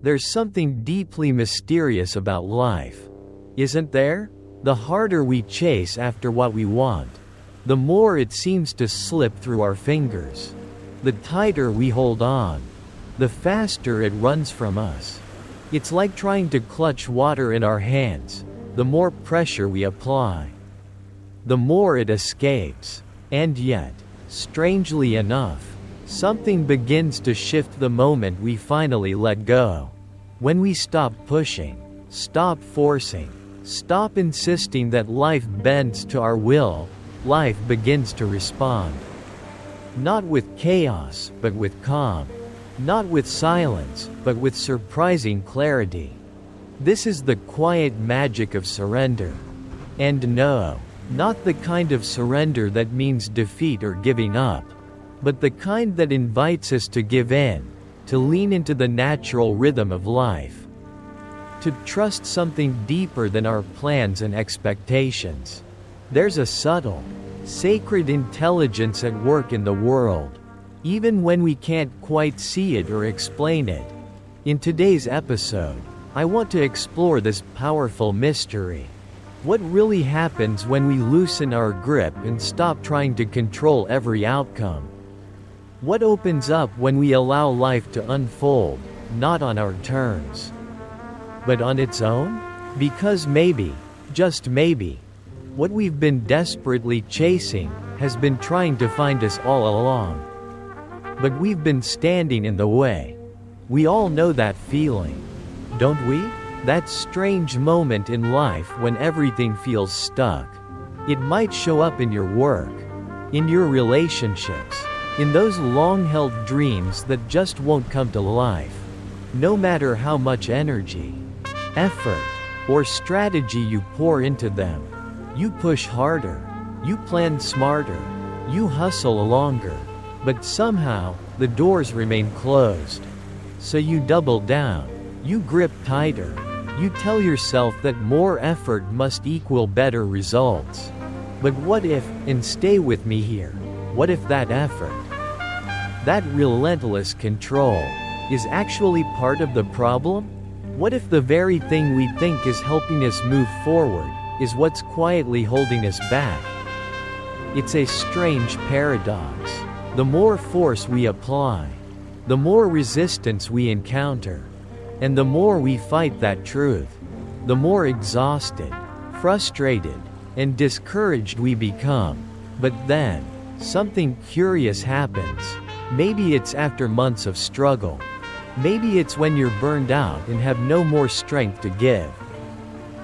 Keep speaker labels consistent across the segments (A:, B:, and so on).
A: There's something deeply mysterious about life, isn't there? The harder we chase after what we want, the more it seems to slip through our fingers. The tighter we hold on, the faster it runs from us. It's like trying to clutch water in our hands. The more pressure we apply, the more it escapes. And yet, strangely enough, something begins to shift the moment we finally let go. When we stop pushing, stop forcing, stop insisting that life bends to our will, life begins to respond. Not with chaos, but with calm. Not with silence, but with surprising clarity. This is the quiet magic of surrender. And no, not the kind of surrender that means defeat or giving up, but the kind that invites us to give in, to lean into the natural rhythm of life, to trust something deeper than our plans and expectations. There's a subtle, sacred intelligence at work in the world, even when we can't quite see it or explain it. In today's episode, I want to explore this powerful mystery. What really happens when we loosen our grip and stop trying to control every outcome? What opens up when we allow life to unfold, not on our terms, but on its own? Because maybe, just maybe, what we've been desperately chasing has been trying to find us all along. But we've been standing in the way. We all know that feeling, don't we? That strange moment in life when everything feels stuck. It might show up in your work, in your relationships, in those long-held dreams that just won't come to life. No matter how much energy, effort, or strategy you pour into them, you push harder, you plan smarter, you hustle longer, but somehow, the doors remain closed. So you double down, you grip tighter, you tell yourself that more effort must equal better results. But what if, and stay with me here, what if that effort, that relentless control, is actually part of the problem? What if the very thing we think is helping us move forward, is what's quietly holding us back? It's a strange paradox. The more force we apply, the more resistance we encounter. And the more we fight that truth, the more exhausted, frustrated, and discouraged we become. But then, something curious happens. Maybe it's after months of struggle. Maybe it's when you're burned out and have no more strength to give.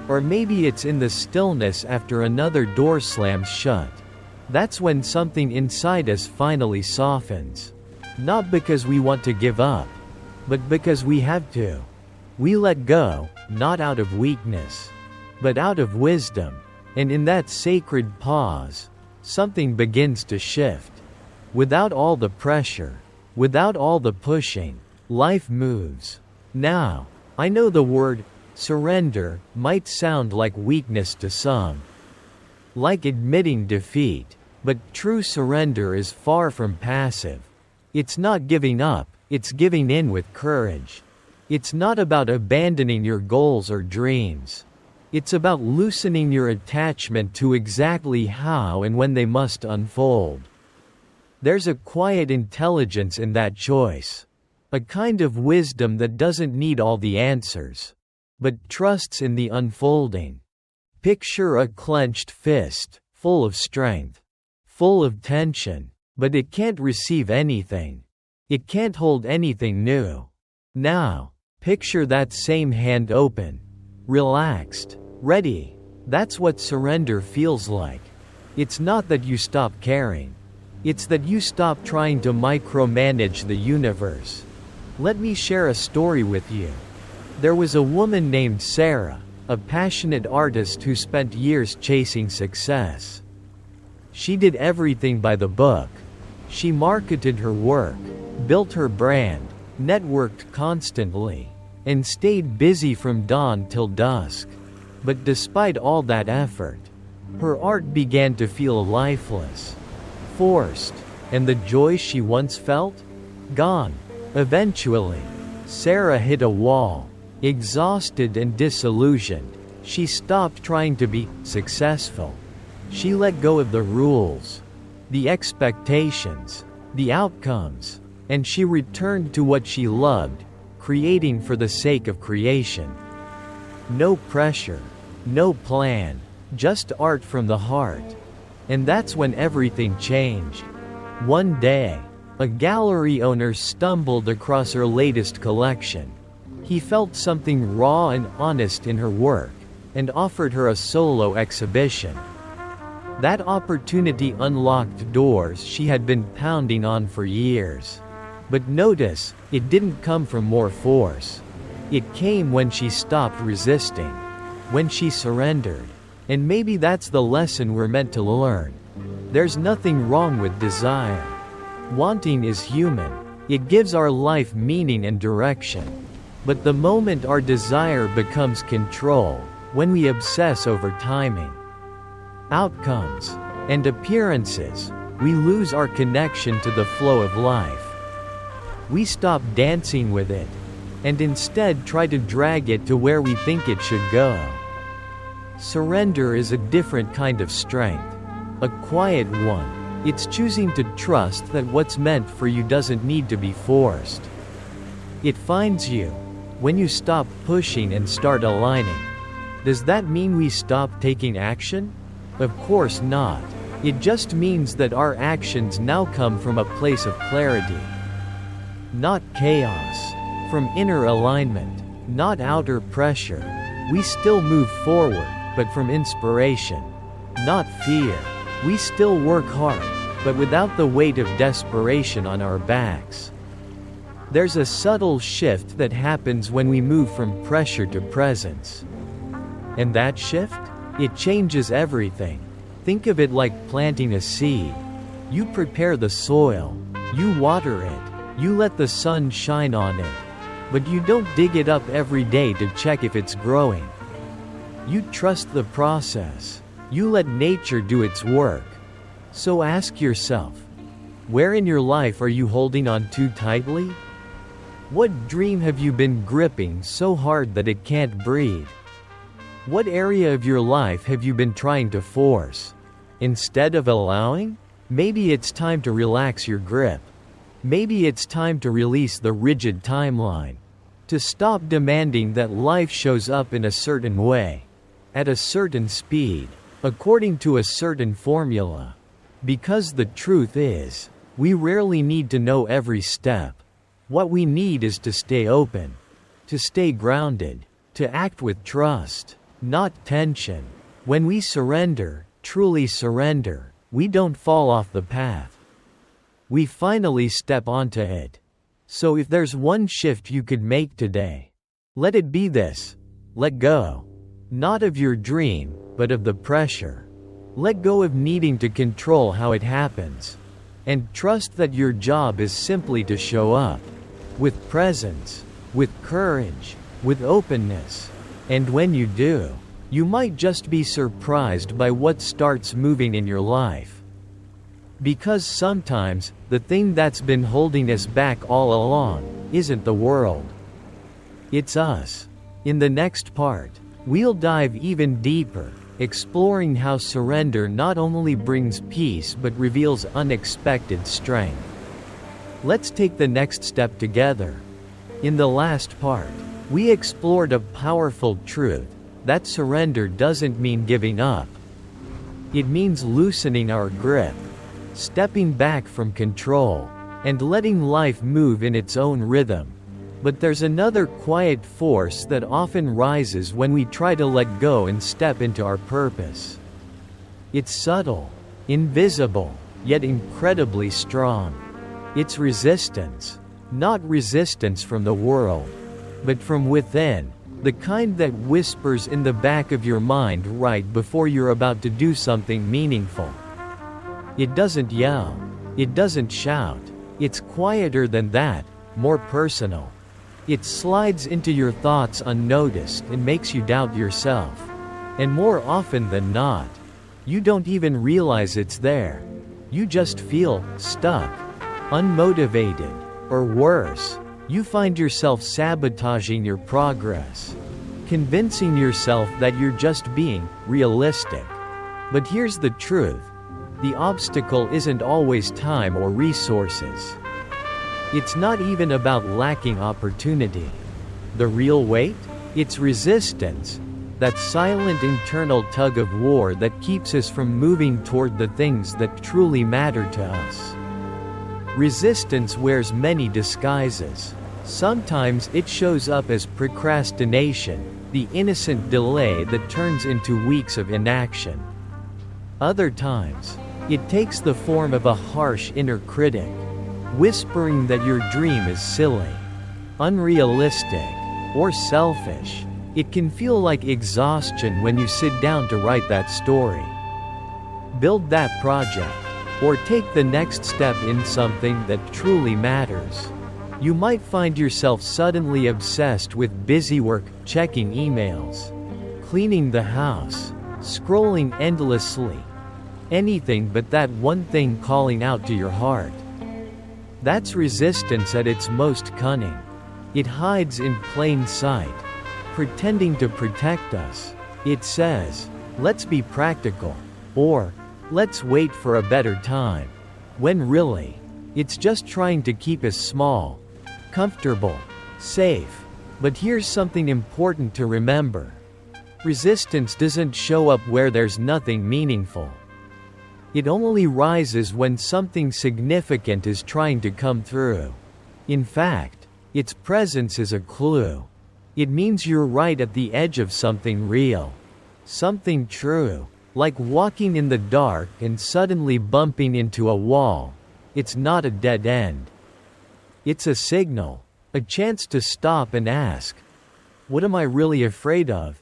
A: Or maybe it's in the stillness after another door slams shut. That's when something inside us finally softens. Not because we want to give up, but because we have to. We let go, not out of weakness, but out of wisdom. And in that sacred pause, something begins to shift. Without all the pressure, without all the pushing, life moves. Now, I know the word surrender might sound like weakness to some, like admitting defeat, but true surrender is far from passive. It's not giving up, it's giving in with courage. It's not about abandoning your goals or dreams. It's about loosening your attachment to exactly how and when they must unfold. There's a quiet intelligence in that choice. A kind of wisdom that doesn't need all the answers, but trusts in the unfolding. Picture a clenched fist, full of strength, full of tension, but it can't receive anything. It can't hold anything new. Now, picture that same hand open, relaxed, ready. That's what surrender feels like. It's not that you stop caring. It's that you stop trying to micromanage the universe. Let me share a story with you. There was a woman named Sarah, a passionate artist who spent years chasing success. She did everything by the book. She marketed her work, built her brand, networked constantly, and stayed busy from dawn till dusk. But despite all that effort, her art began to feel lifeless, forced, and the joy she once felt? Gone. Eventually, Sarah hit a wall. Exhausted and disillusioned, she stopped trying to be successful. She let go of the rules, the expectations, the outcomes, and she returned to what she loved, creating for the sake of creation. No pressure, no plan, just art from the heart. And that's when everything changed. One day, a gallery owner stumbled across her latest collection. He felt something raw and honest in her work, and offered her a solo exhibition. That opportunity unlocked doors she had been pounding on for years. But notice, it didn't come from more force. It came when she stopped resisting, when she surrendered. And maybe that's the lesson we're meant to learn. There's nothing wrong with desire. Wanting is human. It gives our life meaning and direction. But the moment our desire becomes control, when we obsess over timing, outcomes, and appearances, we lose our connection to the flow of life. We stop dancing with it, and instead try to drag it to where we think it should go. Surrender is a different kind of strength. A quiet one. It's choosing to trust that what's meant for you doesn't need to be forced. It finds you when you stop pushing and start aligning. Does that mean we stop taking action? Of course not. It just means that our actions now come from a place of clarity, not chaos. From inner alignment, not outer pressure. We still move forward, but from inspiration, not fear. We still work hard, but without the weight of desperation on our backs. There's a subtle shift that happens when we move from pressure to presence. And that shift? It changes everything. Think of it like planting a seed. You prepare the soil, you water it, you let the sun shine on it. But you don't dig it up every day to check if it's growing. You trust the process. You let nature do its work. So ask yourself, where in your life are you holding on too tightly? What dream have you been gripping so hard that it can't breathe? What area of your life have you been trying to force? Instead of allowing? Maybe it's time to relax your grip. Maybe it's time to release the rigid timeline. To stop demanding that life shows up in a certain way, at a certain speed, according to a certain formula. Because the truth is, we rarely need to know every step. What we need is to stay open, to stay grounded, to act with trust, not tension. When we surrender, truly surrender, we don't fall off the path. We finally step onto it. So if there's one shift you could make today, let it be this: let go. Not of your dream, but of the pressure. Let go of needing to control how it happens. And trust that your job is simply to show up. With presence, with courage, with openness. And when you do, you might just be surprised by what starts moving in your life. Because sometimes, the thing that's been holding us back all along isn't the world. It's us. In the next part, we'll dive even deeper, exploring how surrender not only brings peace but reveals unexpected strength. Let's take the next step together. In the last part, we explored a powerful truth, that surrender doesn't mean giving up. It means loosening our grip, stepping back from control, and letting life move in its own rhythm. But there's another quiet force that often rises when we try to let go and step into our purpose. It's subtle, invisible, yet incredibly strong. It's resistance. Not resistance from the world, but from within, the kind that whispers in the back of your mind right before you're about to do something meaningful. It doesn't yell. It doesn't shout. It's quieter than that, more personal. It slides into your thoughts unnoticed and makes you doubt yourself. And more often than not, you don't even realize it's there. You just feel stuck, unmotivated, or worse, You find yourself sabotaging your progress, convincing yourself that you're just being realistic. But here's the truth: the obstacle isn't always time or resources. It's not even about lacking opportunity. The real weight? It's resistance. That silent internal tug of war that keeps us from moving toward the things that truly matter to us. Resistance wears many disguises. Sometimes it shows up as procrastination, the innocent delay that turns into weeks of inaction. Other times, it takes the form of a harsh inner critic, whispering that your dream is silly, unrealistic, or selfish. It can feel like exhaustion when you sit down to write that story, build that project, or take the next step in something that truly matters. You might find yourself suddenly obsessed with busy work, checking emails, cleaning the house, scrolling endlessly. Anything but that one thing calling out to your heart. That's resistance at its most cunning. It hides in plain sight, pretending to protect us. It says, "Let's be practical," or "Let's wait for a better time," when really, it's just trying to keep us small, comfortable, safe. But here's something important to remember. Resistance doesn't show up where there's nothing meaningful. It only rises when something significant is trying to come through. In fact, its presence is a clue. It means you're right at the edge of something real, something true. Like walking in the dark and suddenly bumping into a wall. It's not a dead end. It's a signal, a chance to stop and ask, what am I really afraid of?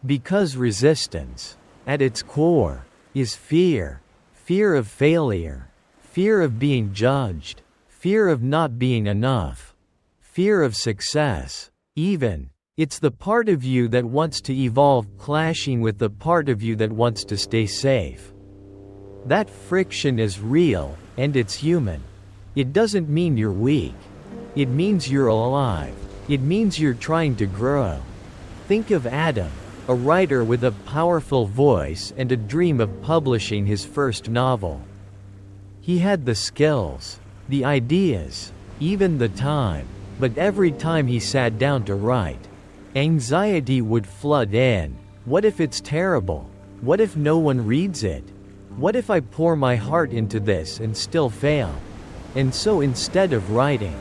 A: Because resistance, at its core, is fear. Fear of failure. Fear of being judged. Fear of not being enough. Fear of success. Even. It's the part of you that wants to evolve clashing with the part of you that wants to stay safe. That friction is real, and it's human. It doesn't mean you're weak. It means you're alive. It means you're trying to grow. Think of Adam, a writer with a powerful voice and a dream of publishing his first novel. He had the skills, the ideas, even the time, but every time he sat down to write, anxiety would flood in. What if it's terrible? What if no one reads it? What if I pour my heart into this and still fail? And so instead of writing,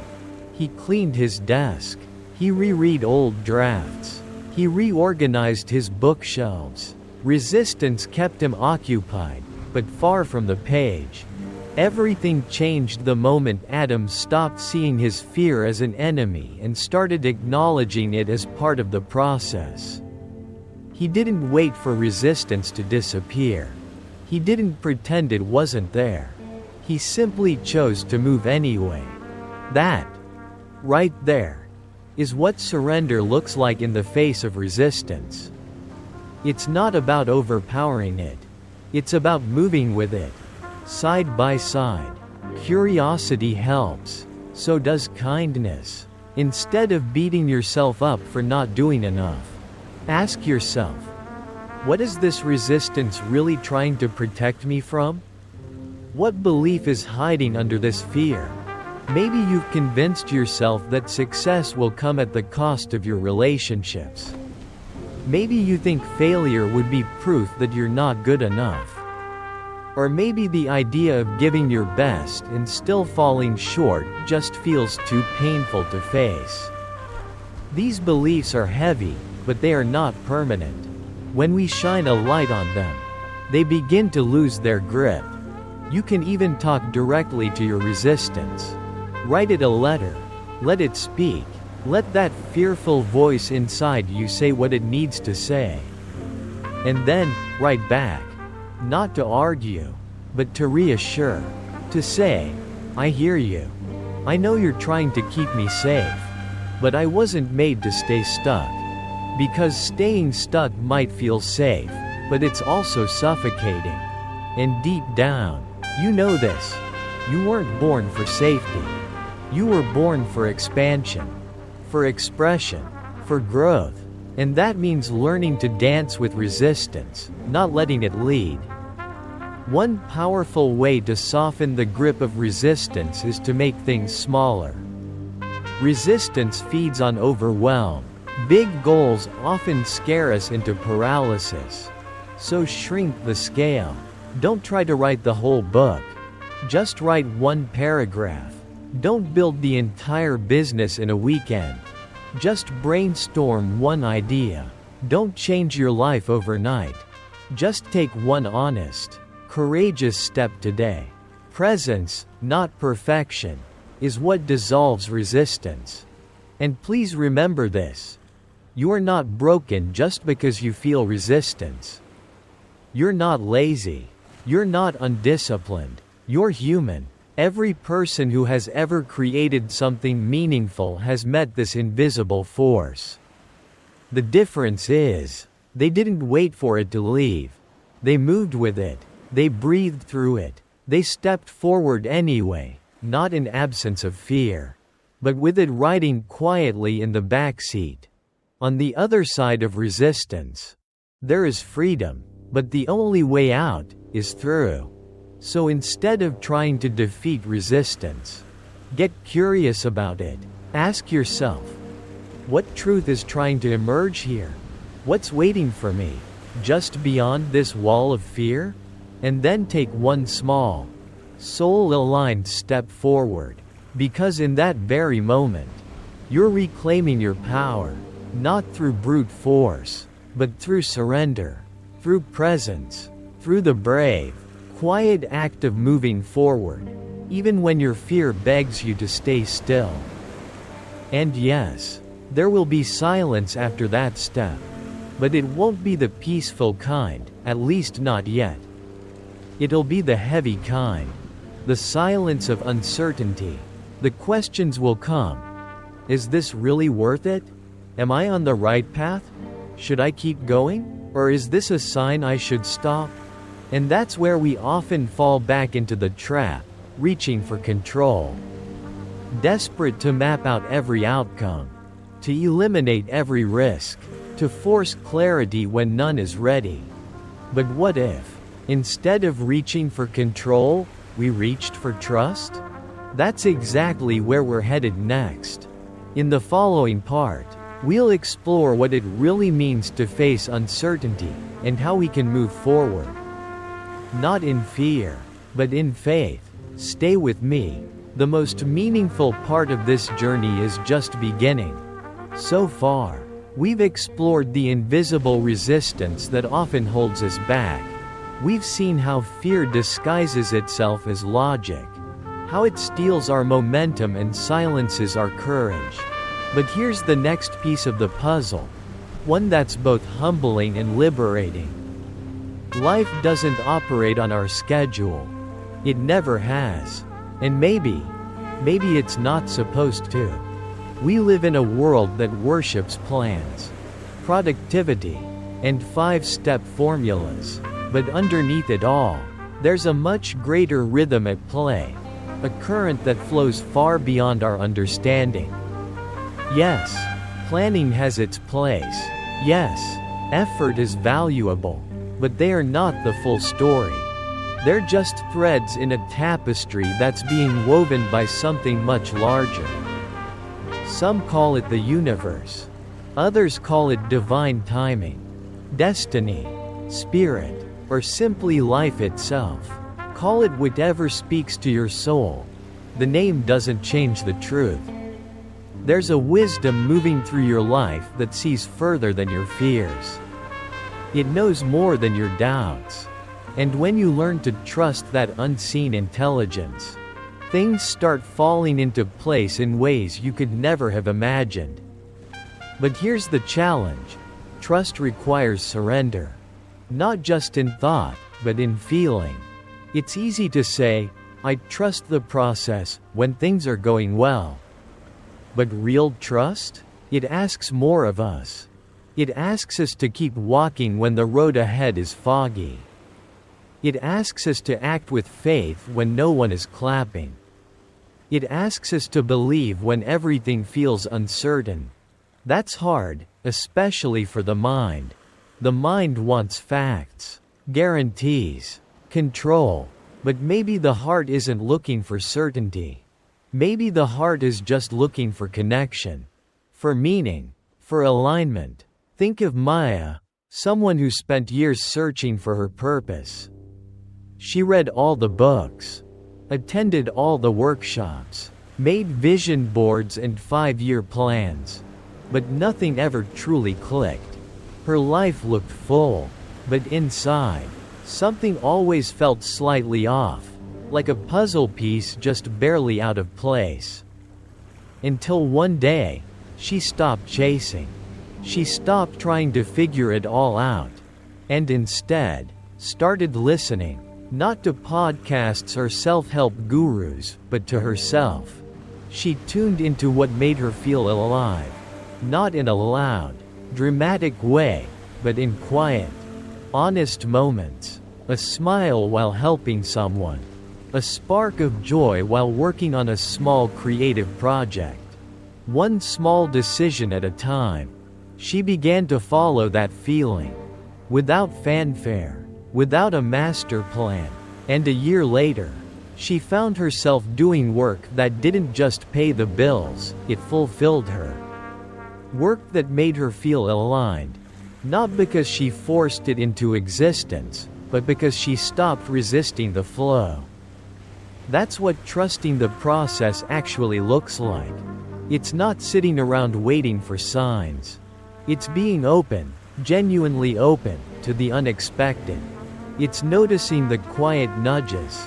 A: he cleaned his desk. He reread old drafts. He reorganized his bookshelves. Resistance kept him occupied, but far from the page. Everything changed the moment Adam stopped seeing his fear as an enemy and started acknowledging it as part of the process. He didn't wait for resistance to disappear. He didn't pretend it wasn't there. He simply chose to move anyway. That, right there, is what surrender looks like in the face of resistance. It's not about overpowering it. It's about moving with it. Side by side. Curiosity helps. So does kindness. Instead of beating yourself up for not doing enough, ask yourself, what is this resistance really trying to protect me from? What belief is hiding under this fear? Maybe you've convinced yourself that success will come at the cost of your relationships. Maybe you think failure would be proof that you're not good enough. Or maybe the idea of giving your best and still falling short just feels too painful to face. These beliefs are heavy, but they are not permanent. When we shine a light on them, they begin to lose their grip. You can even talk directly to your resistance. Write it a letter. Let it speak. Let that fearful voice inside you say what it needs to say. And then, write back. Not to argue, but to reassure. To say, I hear you. I know you're trying to keep me safe. But I wasn't made to stay stuck. Because staying stuck might feel safe, but it's also suffocating. And deep down, you know this. You weren't born for safety. You were born for expansion, for expression, for growth. And that means learning to dance with resistance, not letting it lead. One powerful way to soften the grip of resistance is to make things smaller. Resistance feeds on overwhelm. Big goals often scare us into paralysis. So shrink the scale. Don't try to write the whole book. Just write one paragraph. Don't build the entire business in a weekend. Just brainstorm one idea. Don't change your life overnight. Just take one honest, courageous step today. Presence, not perfection, is what dissolves resistance. And please remember this. You are not broken just because you feel resistance. You're not lazy. You're not undisciplined. You're human. Every person who has ever created something meaningful has met this invisible force. The difference is, they didn't wait for it to leave. They moved with it. They breathed through it. They stepped forward anyway, not in absence of fear, but with it riding quietly in the back seat. On the other side of resistance, there is freedom, but the only way out is through. So instead of trying to defeat resistance, get curious about it. Ask yourself, what truth is trying to emerge here? What's waiting for me, just beyond this wall of fear? And then take one small, soul-aligned step forward, because in that very moment, you're reclaiming your power, not through brute force, but through surrender, through presence, through the brave, quiet act of moving forward, even when your fear begs you to stay still. And yes, there will be silence after that step, but it won't be the peaceful kind, at least not yet. It'll be the heavy kind, the silence of uncertainty. The questions will come. Is this really worth it? Am I on the right path? Should I keep going? Or is this a sign I should stop? And that's where we often fall back into the trap, reaching for control. Desperate to map out every outcome, to eliminate every risk, to force clarity when none is ready. But what if, instead of reaching for control, we reached for trust? That's exactly where we're headed next. In the following part, we'll explore what it really means to face uncertainty, and how we can move forward. Not in fear, but in faith. Stay with me. The most meaningful part of this journey is just beginning. So far, we've explored the invisible resistance that often holds us back. We've seen how fear disguises itself as logic, how it steals our momentum and silences our courage. But here's the next piece of the puzzle, one that's both humbling and liberating. Life doesn't operate on our schedule. It never has. And maybe it's not supposed to. We live in a world that worships plans, productivity, and 5-step formulas. But underneath it all, there's a much greater rhythm at play, a current that flows far beyond our understanding. Yes, planning has its place. Yes, effort is valuable. But they are not the full story. They're just threads in a tapestry that's being woven by something much larger. Some call it the universe. Others call it divine timing, destiny, spirit, or simply life itself. Call it whatever speaks to your soul. The name doesn't change the truth. There's a wisdom moving through your life that sees further than your fears. It knows more than your doubts. And when you learn to trust that unseen intelligence, things start falling into place in ways you could never have imagined. But here's the challenge. Trust requires surrender. Not just in thought, but in feeling. It's easy to say, I trust the process, when things are going well. But real trust? It asks more of us. It asks us to keep walking when the road ahead is foggy. It asks us to act with faith when no one is clapping. It asks us to believe when everything feels uncertain. That's hard, especially for the mind. The mind wants facts, guarantees, control. But maybe the heart isn't looking for certainty. Maybe the heart is just looking for connection, for meaning, for alignment. Think of Maya, someone who spent years searching for her purpose. She read all the books, attended all the workshops, made vision boards and 5-year plans. But nothing ever truly clicked. Her life looked full, but inside, something always felt slightly off, like a puzzle piece just barely out of place. Until one day, she stopped chasing. She stopped trying to figure it all out, and instead, started listening, not to podcasts or self-help gurus, but to herself. She tuned into what made her feel alive, not in a loud, dramatic way, but in quiet, honest moments. A smile while helping someone. A spark of joy while working on a small creative project. One small decision at a time. She began to follow that feeling. Without fanfare. Without a master plan. And a year later, she found herself doing work that didn't just pay the bills, it fulfilled her. Work that made her feel aligned. Not because she forced it into existence, but because she stopped resisting the flow. That's what trusting the process actually looks like. It's not sitting around waiting for signs. It's being open, genuinely open, to the unexpected. It's noticing the quiet nudges,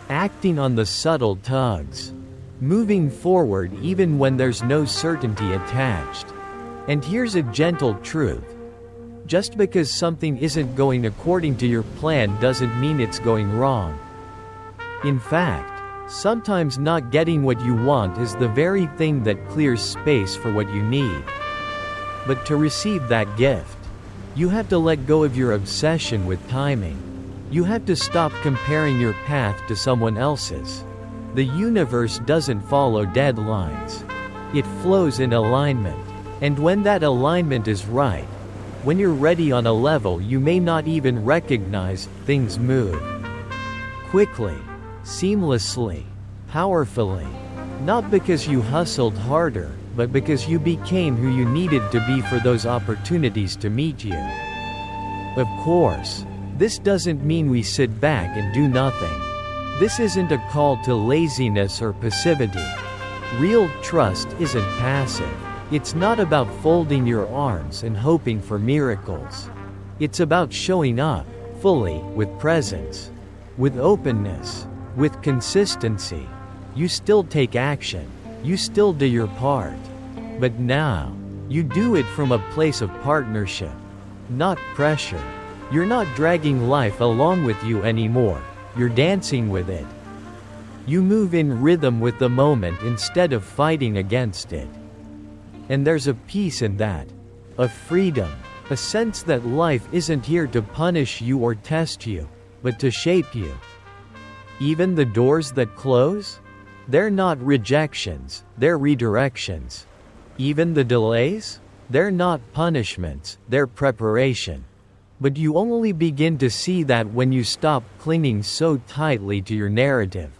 A: acting on the subtle tugs, moving forward even when there's no certainty attached. And here's a gentle truth. Just because something isn't going according to your plan doesn't mean it's going wrong. In fact, sometimes not getting what you want is the very thing that clears space for what you need. But to receive that gift, you have to let go of your obsession with timing. You have to stop comparing your path to someone else's. The universe doesn't follow deadlines. It flows in alignment. And when that alignment is right, when you're ready on a level you may not even recognize, things move. Quickly, seamlessly, powerfully. Not because you hustled harder, but because you became who you needed to be for those opportunities to meet you. Of course, this doesn't mean we sit back and do nothing. This isn't a call to laziness or passivity. Real trust isn't passive. It's not about folding your arms and hoping for miracles. It's about showing up, fully, with presence, with openness, with consistency. You still take action. You still do your part. But now, you do it from a place of partnership, not pressure. You're not dragging life along with you anymore. You're dancing with it. You move in rhythm with the moment instead of fighting against it. And there's a peace in that. A freedom. A sense that life isn't here to punish you or test you, but to shape you. Even the doors that close? They're not rejections, they're redirections. Even the delays? They're not punishments, they're preparation. But you only begin to see that when you stop clinging so tightly to your narrative.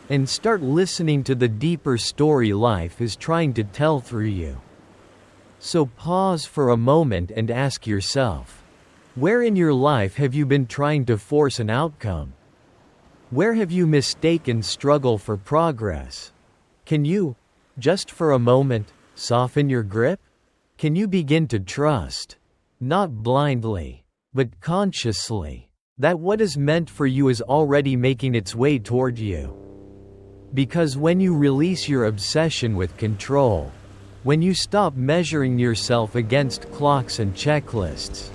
A: And start listening to the deeper story life is trying to tell through you. So pause for a moment and ask yourself, where in your life have you been trying to force an outcome? Where have you mistaken struggle for progress? Can you, just for a moment, soften your grip? Can you begin to trust, not blindly, but consciously, that what is meant for you is already making its way toward you? Because when you release your obsession with control, when you stop measuring yourself against clocks and checklists,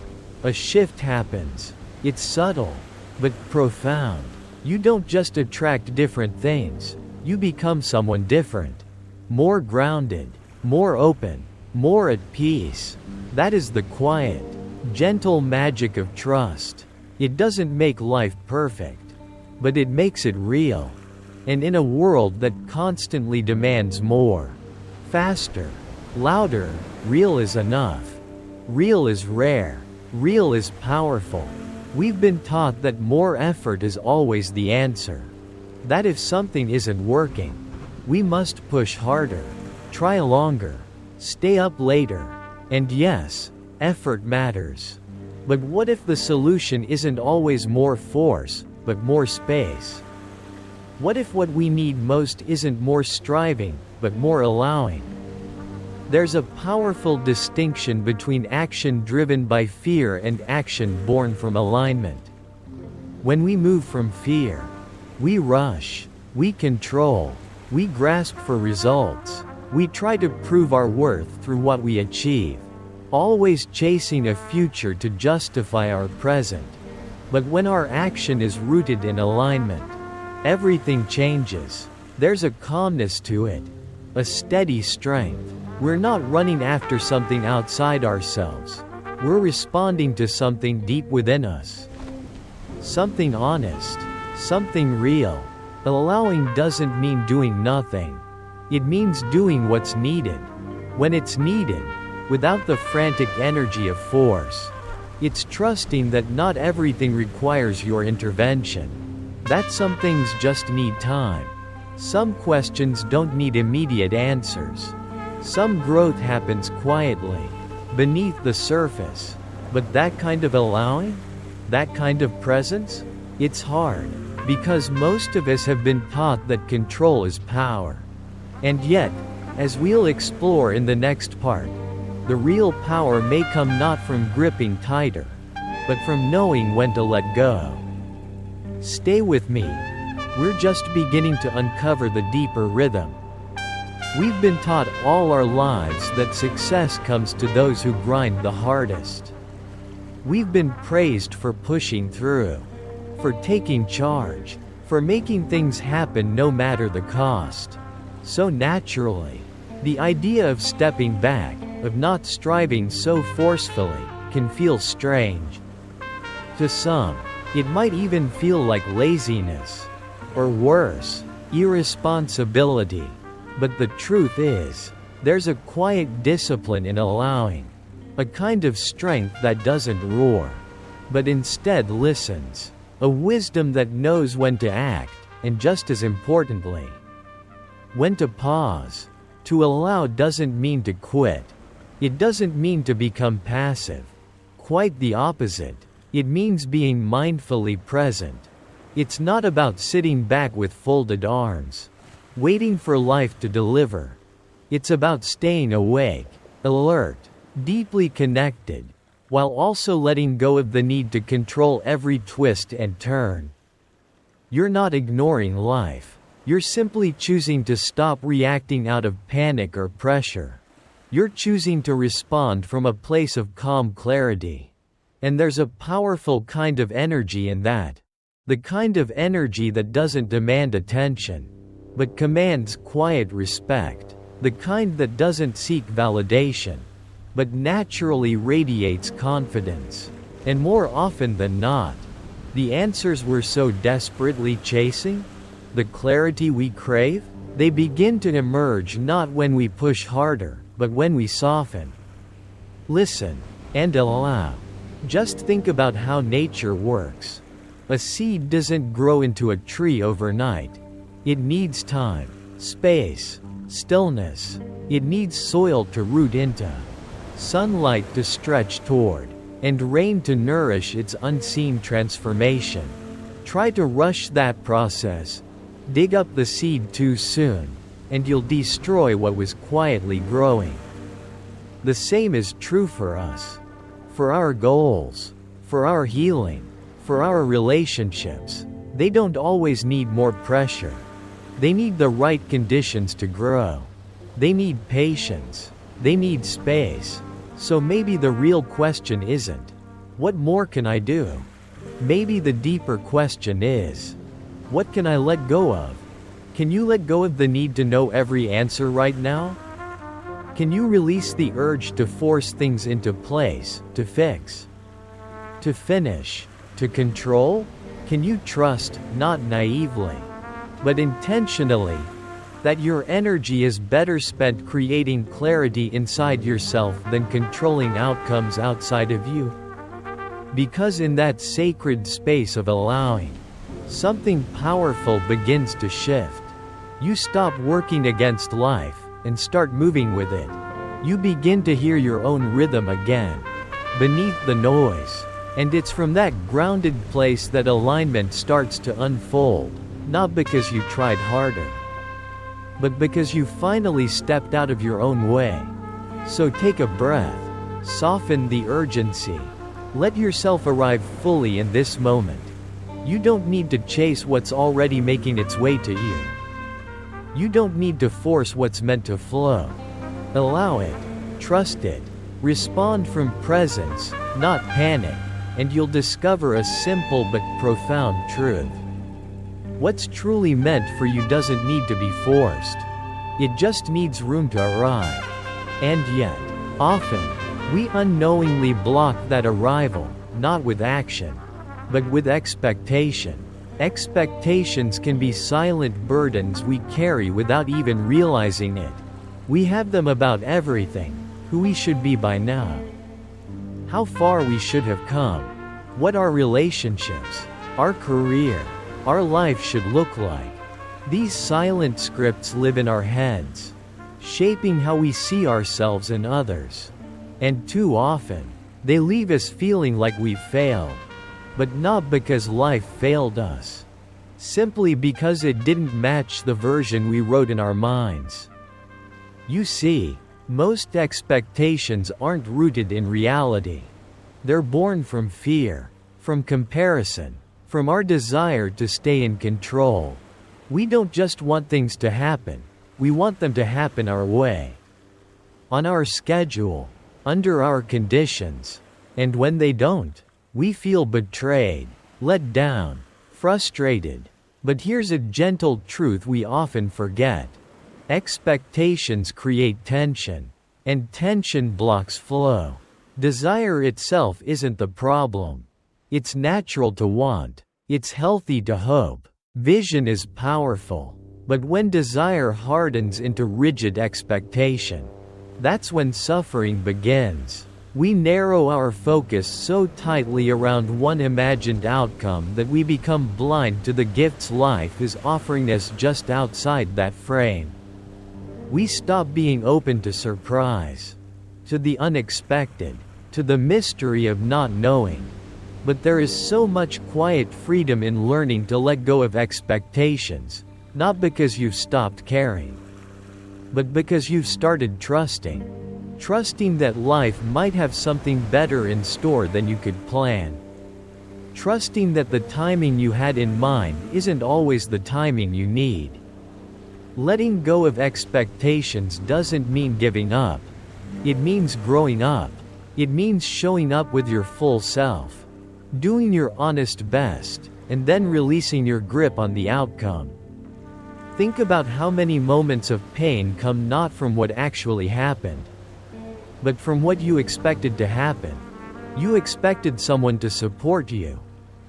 A: a shift happens. It's subtle, but profound. You don't just attract different things, you become someone different. More grounded, more open, more at peace. That is the quiet, gentle magic of trust. It doesn't make life perfect, but it makes it real. And in a world that constantly demands more, faster, louder, real is enough. Real is rare. Real is powerful. We've been taught that more effort is always the answer. That if something isn't working, we must push harder, try longer, stay up later. And yes, effort matters. But what if the solution isn't always more force, but more space? What if what we need most isn't more striving, but more allowing? There's a powerful distinction between action driven by fear and action born from alignment. When we move from fear, we rush, we control, we grasp for results, we try to prove our worth through what we achieve, always chasing a future to justify our present. But when our action is rooted in alignment, everything changes. There's a calmness to it, a steady strength. We're not running after something outside ourselves. We're responding to something deep within us. Something honest, something real. Allowing doesn't mean doing nothing. It means doing what's needed, when it's needed, without the frantic energy of force. It's trusting that not everything requires your intervention. That some things just need time. Some questions don't need immediate answers. Some growth happens quietly, beneath the surface. But that kind of allowing? That kind of presence? It's hard, because most of us have been taught that control is power. And yet, as we'll explore in the next part, the real power may come not from gripping tighter, but from knowing when to let go. Stay with me. We're just beginning to uncover the deeper rhythm. We've been taught all our lives that success comes to those who grind the hardest. We've been praised for pushing through, for taking charge, for making things happen no matter the cost. So naturally, the idea of stepping back, of not striving so forcefully, can feel strange. To some, it might even feel like laziness, or worse, irresponsibility. But the truth is, there's a quiet discipline in allowing, a kind of strength that doesn't roar, but instead listens, a wisdom that knows when to act, and just as importantly, when to pause. To allow doesn't mean to quit. It doesn't mean to become passive. Quite the opposite. It means being mindfully present. It's not about sitting back with folded arms, waiting for life to deliver. It's about staying awake, alert, deeply connected, while also letting go of the need to control every twist and turn. You're not ignoring life. You're simply choosing to stop reacting out of panic or pressure. You're choosing to respond from a place of calm clarity. And there's a powerful kind of energy in that. The kind of energy that doesn't demand attention, but commands quiet respect. The kind that doesn't seek validation, but naturally radiates confidence. And more often than not, the answers we're so desperately chasing, the clarity we crave, they begin to emerge not when we push harder, but when we soften, listen, and allow. Just think about how nature works. A seed doesn't grow into a tree overnight. It needs time, space, stillness. It needs soil to root into, sunlight to stretch toward, and rain to nourish its unseen transformation. Try to rush that process, dig up the seed too soon, and you'll destroy what was quietly growing. The same is true for us. For our goals, for our healing, for our relationships, they don't always need more pressure. They need the right conditions to grow. They need patience. They need space. So maybe the real question isn't, what more can I do? Maybe the deeper question is, what can I let go of? Can you let go of the need to know every answer right now? Can you release the urge to force things into place, to fix, to finish, to control? Can you trust, not naively, but intentionally, that your energy is better spent creating clarity inside yourself than controlling outcomes outside of you. Because in that sacred space of allowing, something powerful begins to shift. You stop working against life and start moving with it. You begin to hear your own rhythm again, beneath the noise. And it's from that grounded place that alignment starts to unfold, not because you tried harder, but because you finally stepped out of your own way. So take a breath, soften the urgency, let yourself arrive fully in this moment. You don't need to chase what's already making its way to you. You don't need to force what's meant to flow. Allow it, trust it, respond from presence, not panic, and you'll discover a simple but profound truth. What's truly meant for you doesn't need to be forced. It just needs room to arrive. And yet, often, we unknowingly block that arrival, not with action, but with expectation. Expectations can be silent burdens we carry without even realizing it. We have them about everything, who we should be by now, how far we should have come, what our relationships, our career, our life should look like. These silent scripts live in our heads, shaping how we see ourselves and others. And too often, they leave us feeling like we've failed. But not because life failed us. Simply because it didn't match the version we wrote in our minds. You see, most expectations aren't rooted in reality. They're born from fear, from comparison, from our desire to stay in control. We don't just want things to happen, we want them to happen our way. On our schedule, under our conditions. And when they don't, we feel betrayed, let down, frustrated. But here's a gentle truth we often forget. Expectations create tension, and tension blocks flow. Desire itself isn't the problem. It's natural to want. It's healthy to hope. Vision is powerful. But when desire hardens into rigid expectation, that's when suffering begins. We narrow our focus so tightly around one imagined outcome that we become blind to the gifts life is offering us just outside that frame. We stop being open to surprise, to the unexpected, to the mystery of not knowing. But there is so much quiet freedom in learning to let go of expectations, not because you've stopped caring, but because you've started trusting. Trusting that life might have something better in store than you could plan. Trusting that the timing you had in mind isn't always the timing you need. Letting go of expectations doesn't mean giving up. It means growing up. It means showing up with your full self, doing your honest best, and then releasing your grip on the outcome. Think about how many moments of pain come not from what actually happened, but from what you expected to happen. You expected someone to support you,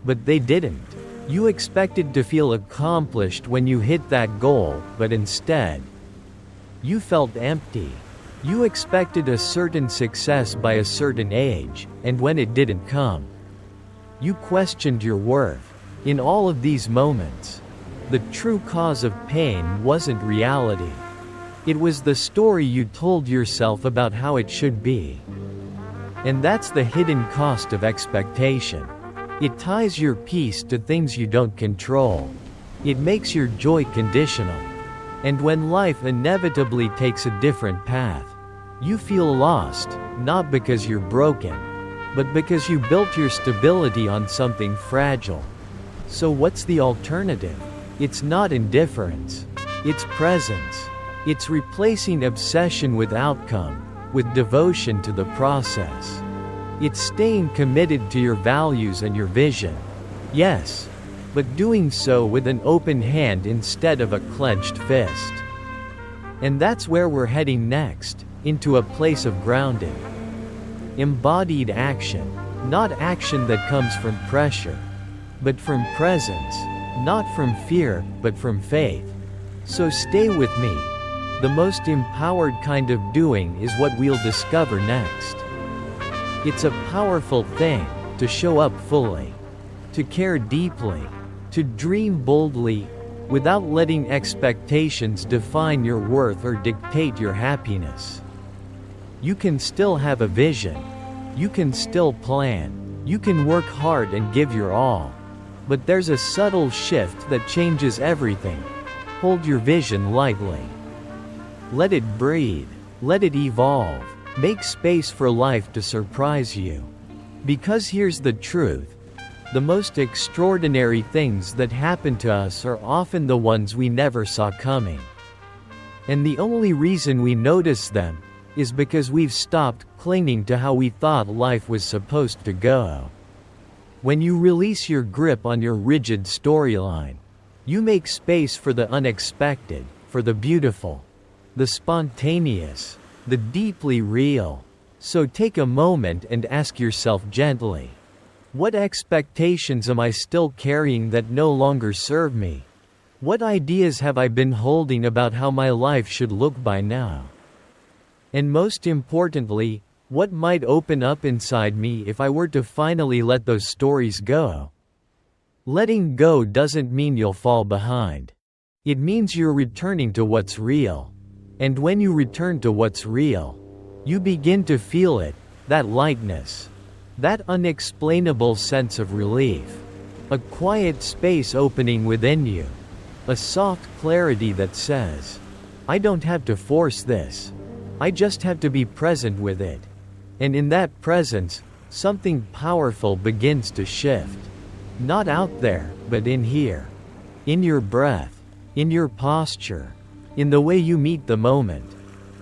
A: but they didn't. You expected to feel accomplished when you hit that goal, but instead, you felt empty. You expected a certain success by a certain age, and when it didn't come, you questioned your worth. In all of these moments, the true cause of pain wasn't reality. It was the story you told yourself about how it should be. And that's the hidden cost of expectation. It ties your peace to things you don't control. It makes your joy conditional. And when life inevitably takes a different path, you feel lost, not because you're broken, but because you built your stability on something fragile. So what's the alternative? It's not indifference. It's presence. It's replacing obsession with outcome, with devotion to the process. It's staying committed to your values and your vision. Yes, but doing so with an open hand instead of a clenched fist. And that's where we're heading next, into a place of grounding. Embodied action, not action that comes from pressure, but from presence. Not from fear, but from faith. So stay with me. The most empowered kind of doing is what we'll discover next. It's a powerful thing to show up fully, to care deeply, to dream boldly, without letting expectations define your worth or dictate your happiness. You can still have a vision. You can still plan. You can work hard and give your all. But there's a subtle shift that changes everything. Hold your vision lightly. Let it breathe. Let it evolve. Make space for life to surprise you. Because here's the truth. The most extraordinary things that happen to us are often the ones we never saw coming. And the only reason we notice them is because we've stopped clinging to how we thought life was supposed to go. When you release your grip on your rigid storyline, you make space for the unexpected, for the beautiful, the spontaneous, the deeply real. So take a moment and ask yourself gently, what expectations am I still carrying that no longer serve me? What ideas have I been holding about how my life should look by now? And most importantly, what might open up inside me if I were to finally let those stories go? Letting go doesn't mean you'll fall behind. It means you're returning to what's real. And when you return to what's real, you begin to feel it, that lightness, that unexplainable sense of relief, a quiet space opening within you, a soft clarity that says, I don't have to force this. I just have to be present with it. And in that presence, something powerful begins to shift. Not out there, but in here. In your breath, in your posture, in the way you meet the moment.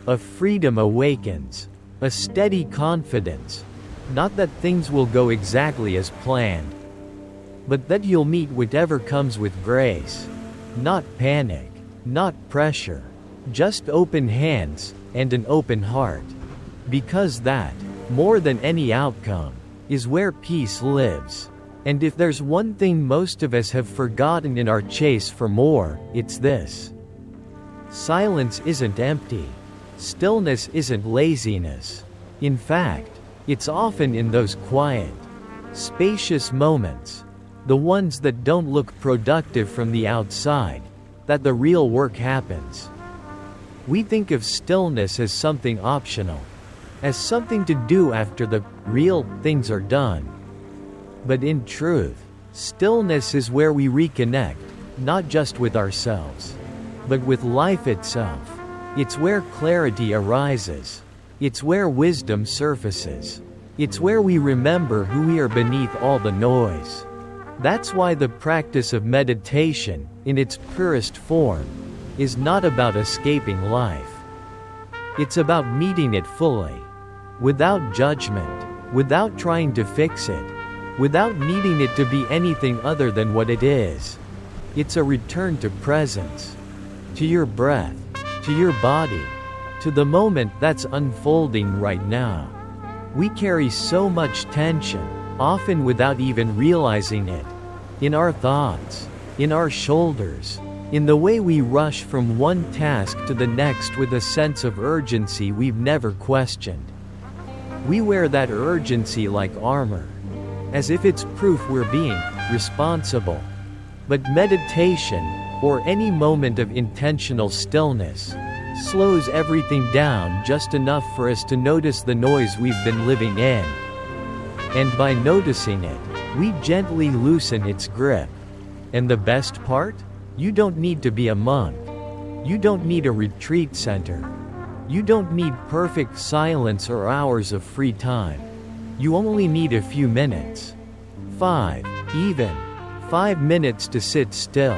A: A freedom awakens, a steady confidence. Not that things will go exactly as planned, but that you'll meet whatever comes with grace. Not panic, not pressure, just open hands and an open heart. Because that, more than any outcome, is where peace lives. And if there's one thing most of us have forgotten in our chase for more, it's this. Silence isn't empty. Stillness isn't laziness. In fact, it's often in those quiet, spacious moments, the ones that don't look productive from the outside, that the real work happens. We think of stillness as something optional, as something to do after the real things are done. But in truth, stillness is where we reconnect, not just with ourselves, but with life itself. It's where clarity arises. It's where wisdom surfaces. It's where we remember who we are beneath all the noise. That's why the practice of meditation, in its purest form, is not about escaping life. It's about meeting it fully. Without judgment, without trying to fix it, without needing it to be anything other than what it is. It's a return to presence, to your breath, to your body, to the moment that's unfolding right now. We carry so much tension, often without even realizing it, in our thoughts, in our shoulders, in the way we rush from one task to the next with a sense of urgency we've never questioned. We wear that urgency like armor, as if it's proof we're being responsible. But meditation, or any moment of intentional stillness, slows everything down just enough for us to notice the noise we've been living in. And by noticing it, we gently loosen its grip. And the best part? You don't need to be a monk. You don't need a retreat center. You don't need perfect silence or hours of free time. You only need a few minutes. 5 minutes to sit still.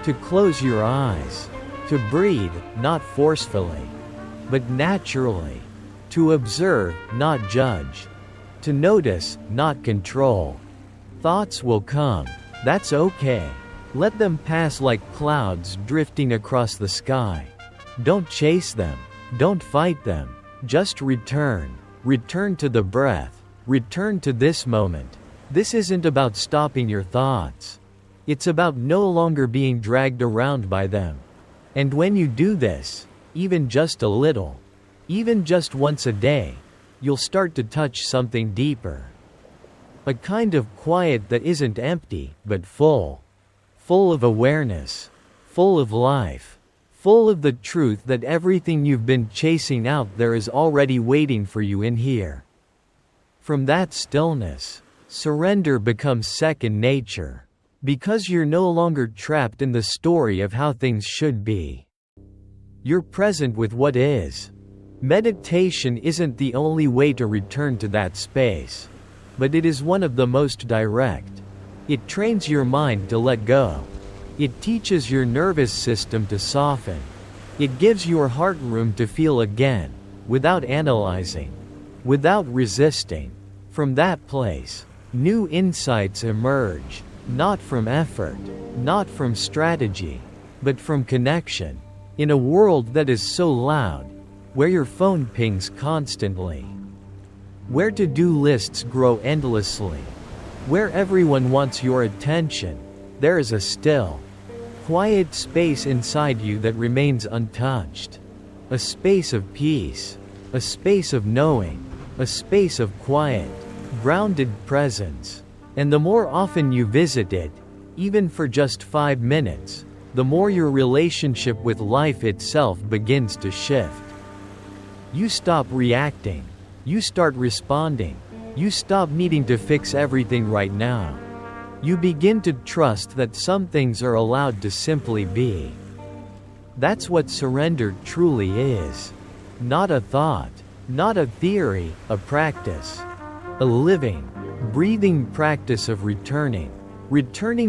A: To close your eyes. To breathe, not forcefully, but naturally. To observe, not judge. To notice, not control. Thoughts will come. That's okay. Let them pass like clouds drifting across the sky. Don't chase them. Don't fight them. Just return. Return to the breath. Return to this moment. This isn't about stopping your thoughts. It's about no longer being dragged around by them. And when you do this, even just a little, even just once a day, you'll start to touch something deeper. A kind of quiet that isn't empty, but full. Full of awareness. Full of life. Full of the truth that everything you've been chasing out there is already waiting for you in here. From that stillness, surrender becomes second nature. Because you're no longer trapped in the story of how things should be. You're present with what is. Meditation isn't the only way to return to that space. But it is one of the most direct. It trains your mind to let go. It teaches your nervous system to soften. It gives your heart room to feel again, without analyzing, without resisting. From that place, new insights emerge. Not from effort, not from strategy, but from connection. In a world that is so loud, where your phone pings constantly, where to-do lists grow endlessly, where everyone wants your attention, there is a still, quiet space inside you that remains untouched. A space of peace, a space of knowing, a space of quiet, grounded presence. And the more often you visit it, even for just 5 minutes, the more your relationship with life itself begins to shift. You stop reacting. You start responding. You stop needing to fix everything right now. You begin to trust that some things are allowed to simply be. That's what surrender truly is. Not a thought, not a theory, a practice. A living, breathing practice of returning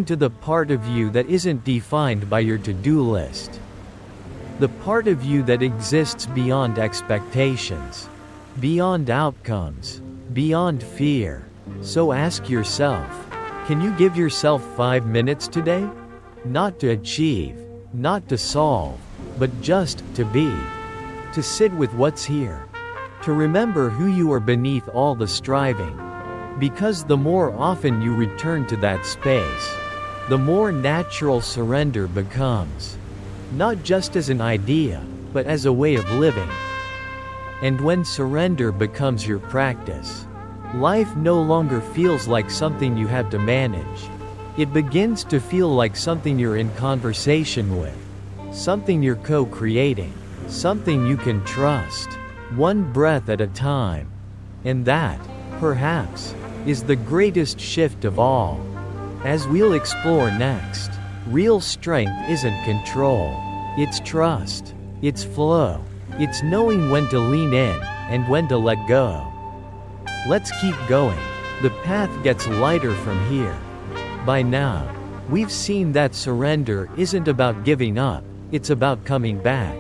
A: to the part of you that isn't defined by your to-do list. The part of you that exists beyond expectations, beyond outcomes, beyond fear. So ask yourself, can you give yourself 5 minutes today? Not to achieve, not to solve, but just to be. To sit with what's here. To remember who you are beneath all the striving. Because the more often you return to that space, the more natural surrender becomes. Not just as an idea, but as a way of living. And when surrender becomes your practice, life no longer feels like something you have to manage. It begins to feel like something you're in conversation with, something you're co-creating, something you can trust, one breath at a time. And that, perhaps, is the greatest shift of all. As we'll explore next, real strength isn't control. It's trust. It's flow. It's knowing when to lean in, and when to let go. Let's keep going. The path gets lighter from here. By now, we've seen that surrender isn't about giving up, it's about coming back.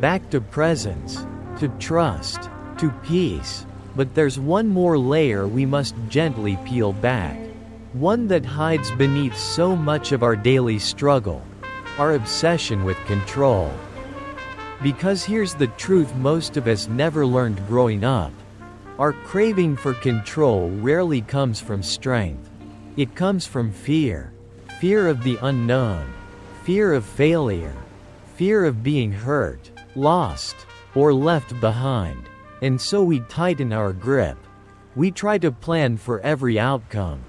A: Back to presence, to trust, to peace. But there's one more layer we must gently peel back. One that hides beneath so much of our daily struggle. Our obsession with control. Because here's the truth most of us never learned growing up. Our craving for control rarely comes from strength. It comes from fear. Fear of the unknown. Fear of failure. Fear of being hurt, lost, or left behind. And so we tighten our grip. We try to plan for every outcome,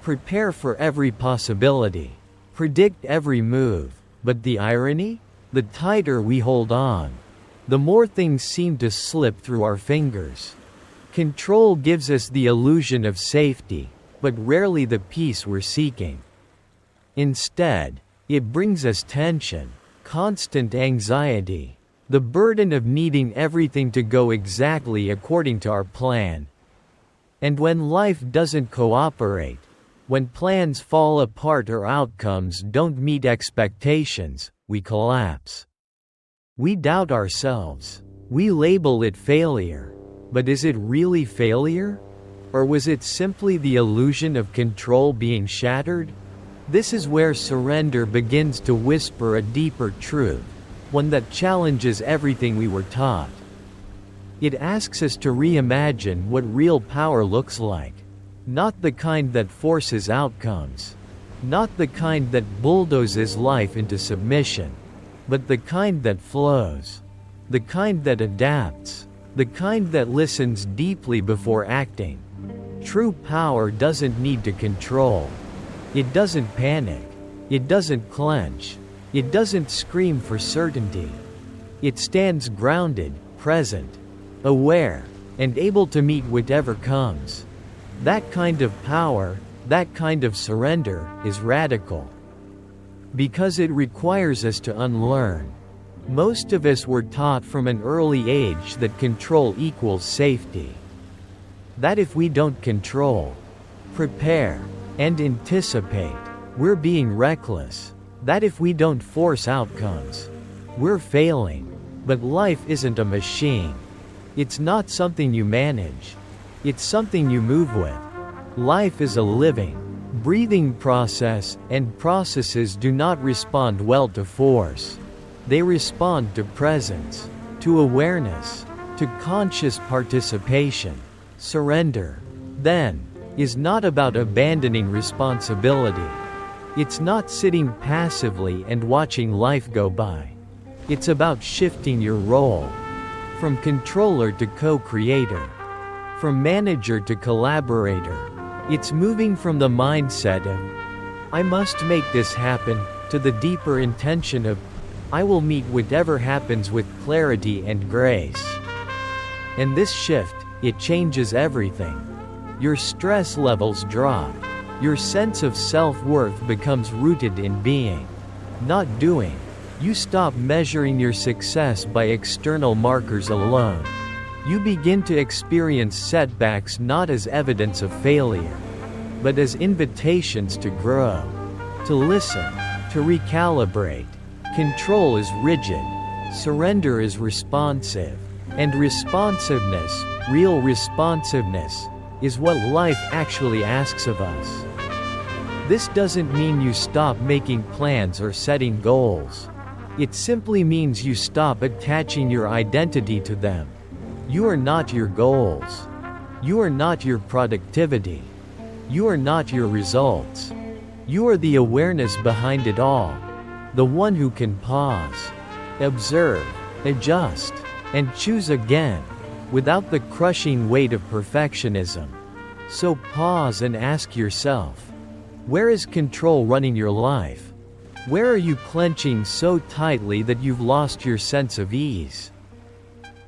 A: prepare for every possibility, predict every move. But the irony? The tighter we hold on, the more things seem to slip through our fingers. Control gives us the illusion of safety, but rarely the peace we're seeking. Instead, it brings us tension, constant anxiety, the burden of needing everything to go exactly according to our plan. And when life doesn't cooperate, when plans fall apart or outcomes don't meet expectations, we collapse. We doubt ourselves. We label it failure. But is it really failure? Or was it simply the illusion of control being shattered? This is where surrender begins to whisper a deeper truth. One that challenges everything we were taught. It asks us to reimagine what real power looks like. Not the kind that forces outcomes, Not the kind that bulldozes life into submission, but the kind that flows. The kind that adapts. The kind that listens deeply before acting. True power doesn't need to control. It doesn't panic. It doesn't clench. It doesn't scream for certainty. It stands grounded, present, aware, and able to meet whatever comes. That kind of power, that kind of surrender, is radical. Because it requires us to unlearn. Most of us were taught from an early age that control equals safety. That if we don't control, prepare, and anticipate, we're being reckless. That if we don't force outcomes, we're failing. But life isn't a machine. It's not something you manage. It's something you move with. Life is a living, breathing process, and processes do not respond well to force. They respond to presence, to awareness, to conscious participation. Surrender, then, is not about abandoning responsibility. It's not sitting passively and watching life go by. It's about shifting your role from controller to co-creator, from manager to collaborator. It's moving from the mindset of, I must make this happen, to the deeper intention of, I will meet whatever happens with clarity and grace. And this shift, it changes everything. Your stress levels drop. Your sense of self-worth becomes rooted in being, not doing. You stop measuring your success by external markers alone. You begin to experience setbacks not as evidence of failure, but as invitations to grow, to listen, to recalibrate. Control is rigid. Surrender is responsive. And responsiveness, real responsiveness, is what life actually asks of us. This doesn't mean you stop making plans or setting goals. It simply means you stop attaching your identity to them. You are not your goals. You are not your productivity. You are not your results. You are the awareness behind it all. The one who can pause, observe, adjust, and choose again, without the crushing weight of perfectionism. So pause and ask yourself, where is control running your life? Where are you clenching so tightly that you've lost your sense of ease?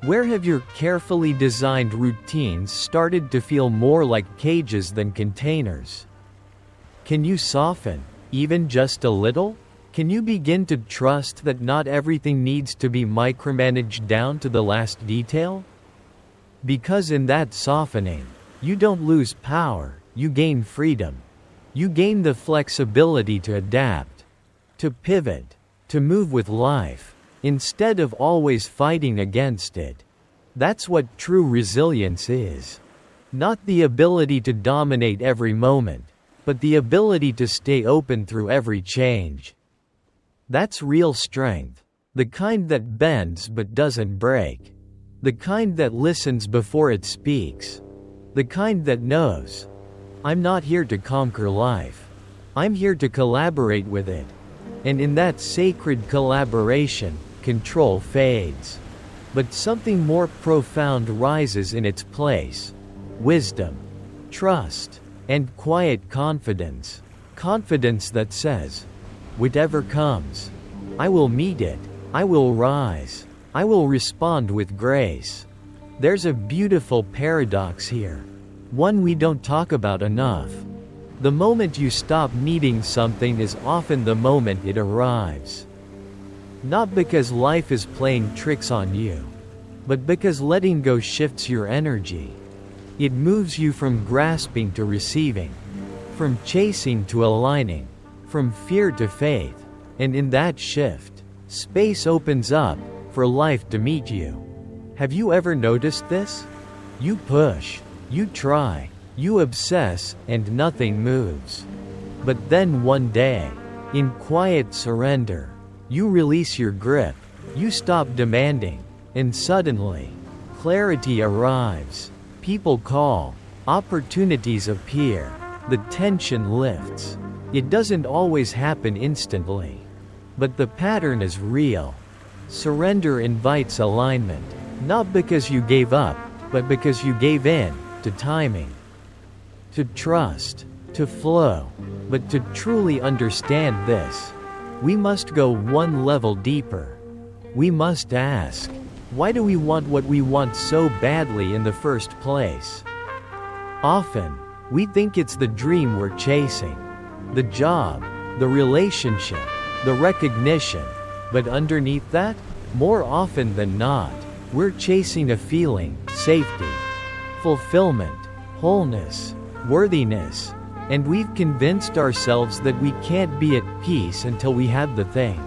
A: Where have your carefully designed routines started to feel more like cages than containers? Can you soften, even just a little? Can you begin to trust that not everything needs to be micromanaged down to the last detail? Because in that softening, you don't lose power, you gain freedom. You gain the flexibility to adapt, to pivot, to move with life, instead of always fighting against it. That's what true resilience is. Not the ability to dominate every moment, but the ability to stay open through every change. That's real strength. The kind that bends but doesn't break. The kind that listens before it speaks. The kind that knows, I'm not here to conquer life. I'm here to collaborate with it. And in that sacred collaboration, control fades. But something more profound rises in its place. Wisdom, trust, and quiet confidence. Confidence that says, whatever comes, I will meet it. I will rise. I will respond with grace. There's a beautiful paradox here. One we don't talk about enough. The moment you stop needing something is often the moment it arrives. Not because life is playing tricks on you, but because letting go shifts your energy. It moves you from grasping to receiving, from chasing to aligning, from fear to faith. And in that shift, space opens up for life to meet you. Have you ever noticed this? You push, you try, you obsess, and nothing moves. But then one day, in quiet surrender, you release your grip, you stop demanding, and suddenly, clarity arrives. People call, opportunities appear, the tension lifts. It doesn't always happen instantly. But the pattern is real. Surrender invites alignment, not because you gave up, but because you gave in to timing, to trust, to flow. But to truly understand this, we must go one level deeper. We must ask, why do we want what we want so badly in the first place? Often, we think it's the dream we're chasing, the job, the relationship, the recognition. But underneath that, more often than not, we're chasing a feeling, safety, fulfillment, wholeness, worthiness. And we've convinced ourselves that we can't be at peace until we have the thing.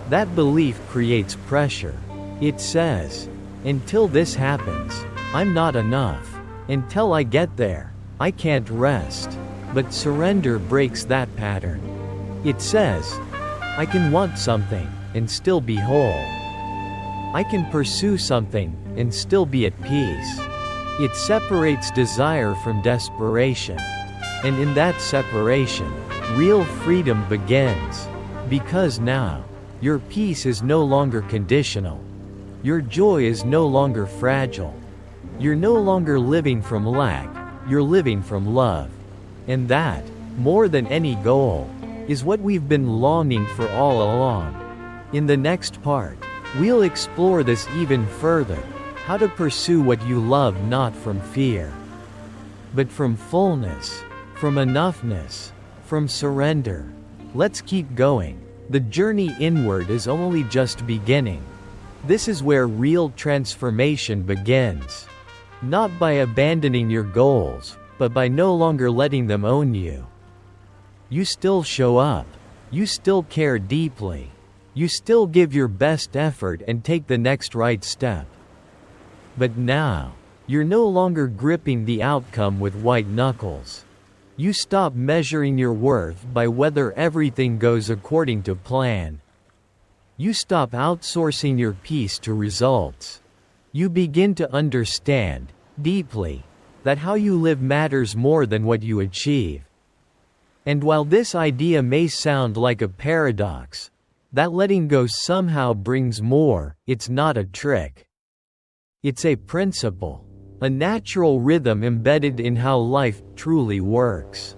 A: That belief creates pressure. It says, until this happens, I'm not enough. Until I get there, I can't rest. But surrender breaks that pattern. It says, I can want something and still be whole. I can pursue something and still be at peace. It separates desire from desperation. And in that separation, real freedom begins. Because now, your peace is no longer conditional. Your joy is no longer fragile. You're no longer living from lack, you're living from love. And that, more than any goal, is what we've been longing for all along. In the next part, we'll explore this even further, how to pursue what you love not from fear, but from fullness, from enoughness, from surrender. Let's keep going. The journey inward is only just beginning. This is where real transformation begins. Not by abandoning your goals, but by no longer letting them own you. You still show up. You still care deeply. You still give your best effort and take the next right step. But now, you're no longer gripping the outcome with white knuckles. You stop measuring your worth by whether everything goes according to plan. You stop outsourcing your peace to results. You begin to understand, deeply, that how you live matters more than what you achieve. And while this idea may sound like a paradox, that letting go somehow brings more, it's not a trick. It's a principle. A natural rhythm embedded in how life truly works.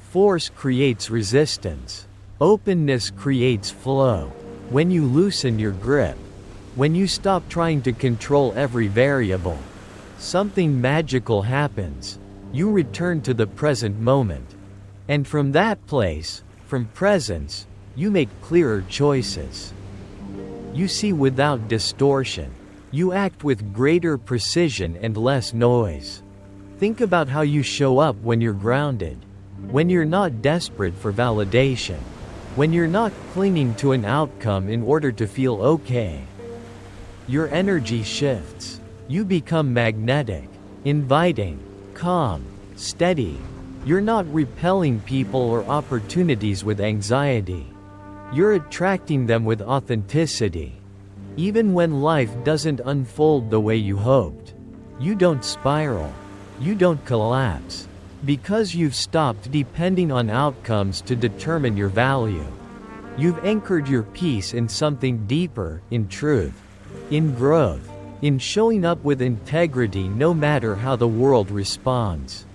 A: Force creates resistance. Openness creates flow. When you loosen your grip, when you stop trying to control every variable, something magical happens. You return to the present moment. And from that place, from presence, you make clearer choices. You see without distortion. You act with greater precision and less noise. Think about how you show up when you're grounded. When you're not desperate for validation. When you're not clinging to an outcome in order to feel okay. Your energy shifts. You become magnetic, inviting, calm, steady. You're not repelling people or opportunities with anxiety. You're attracting them with authenticity. Even when life doesn't unfold the way you hoped, you don't spiral. You don't collapse. Because you've stopped depending on outcomes to determine your value. You've anchored your peace in something deeper, in truth, in growth, in showing up with integrity no matter how the world responds.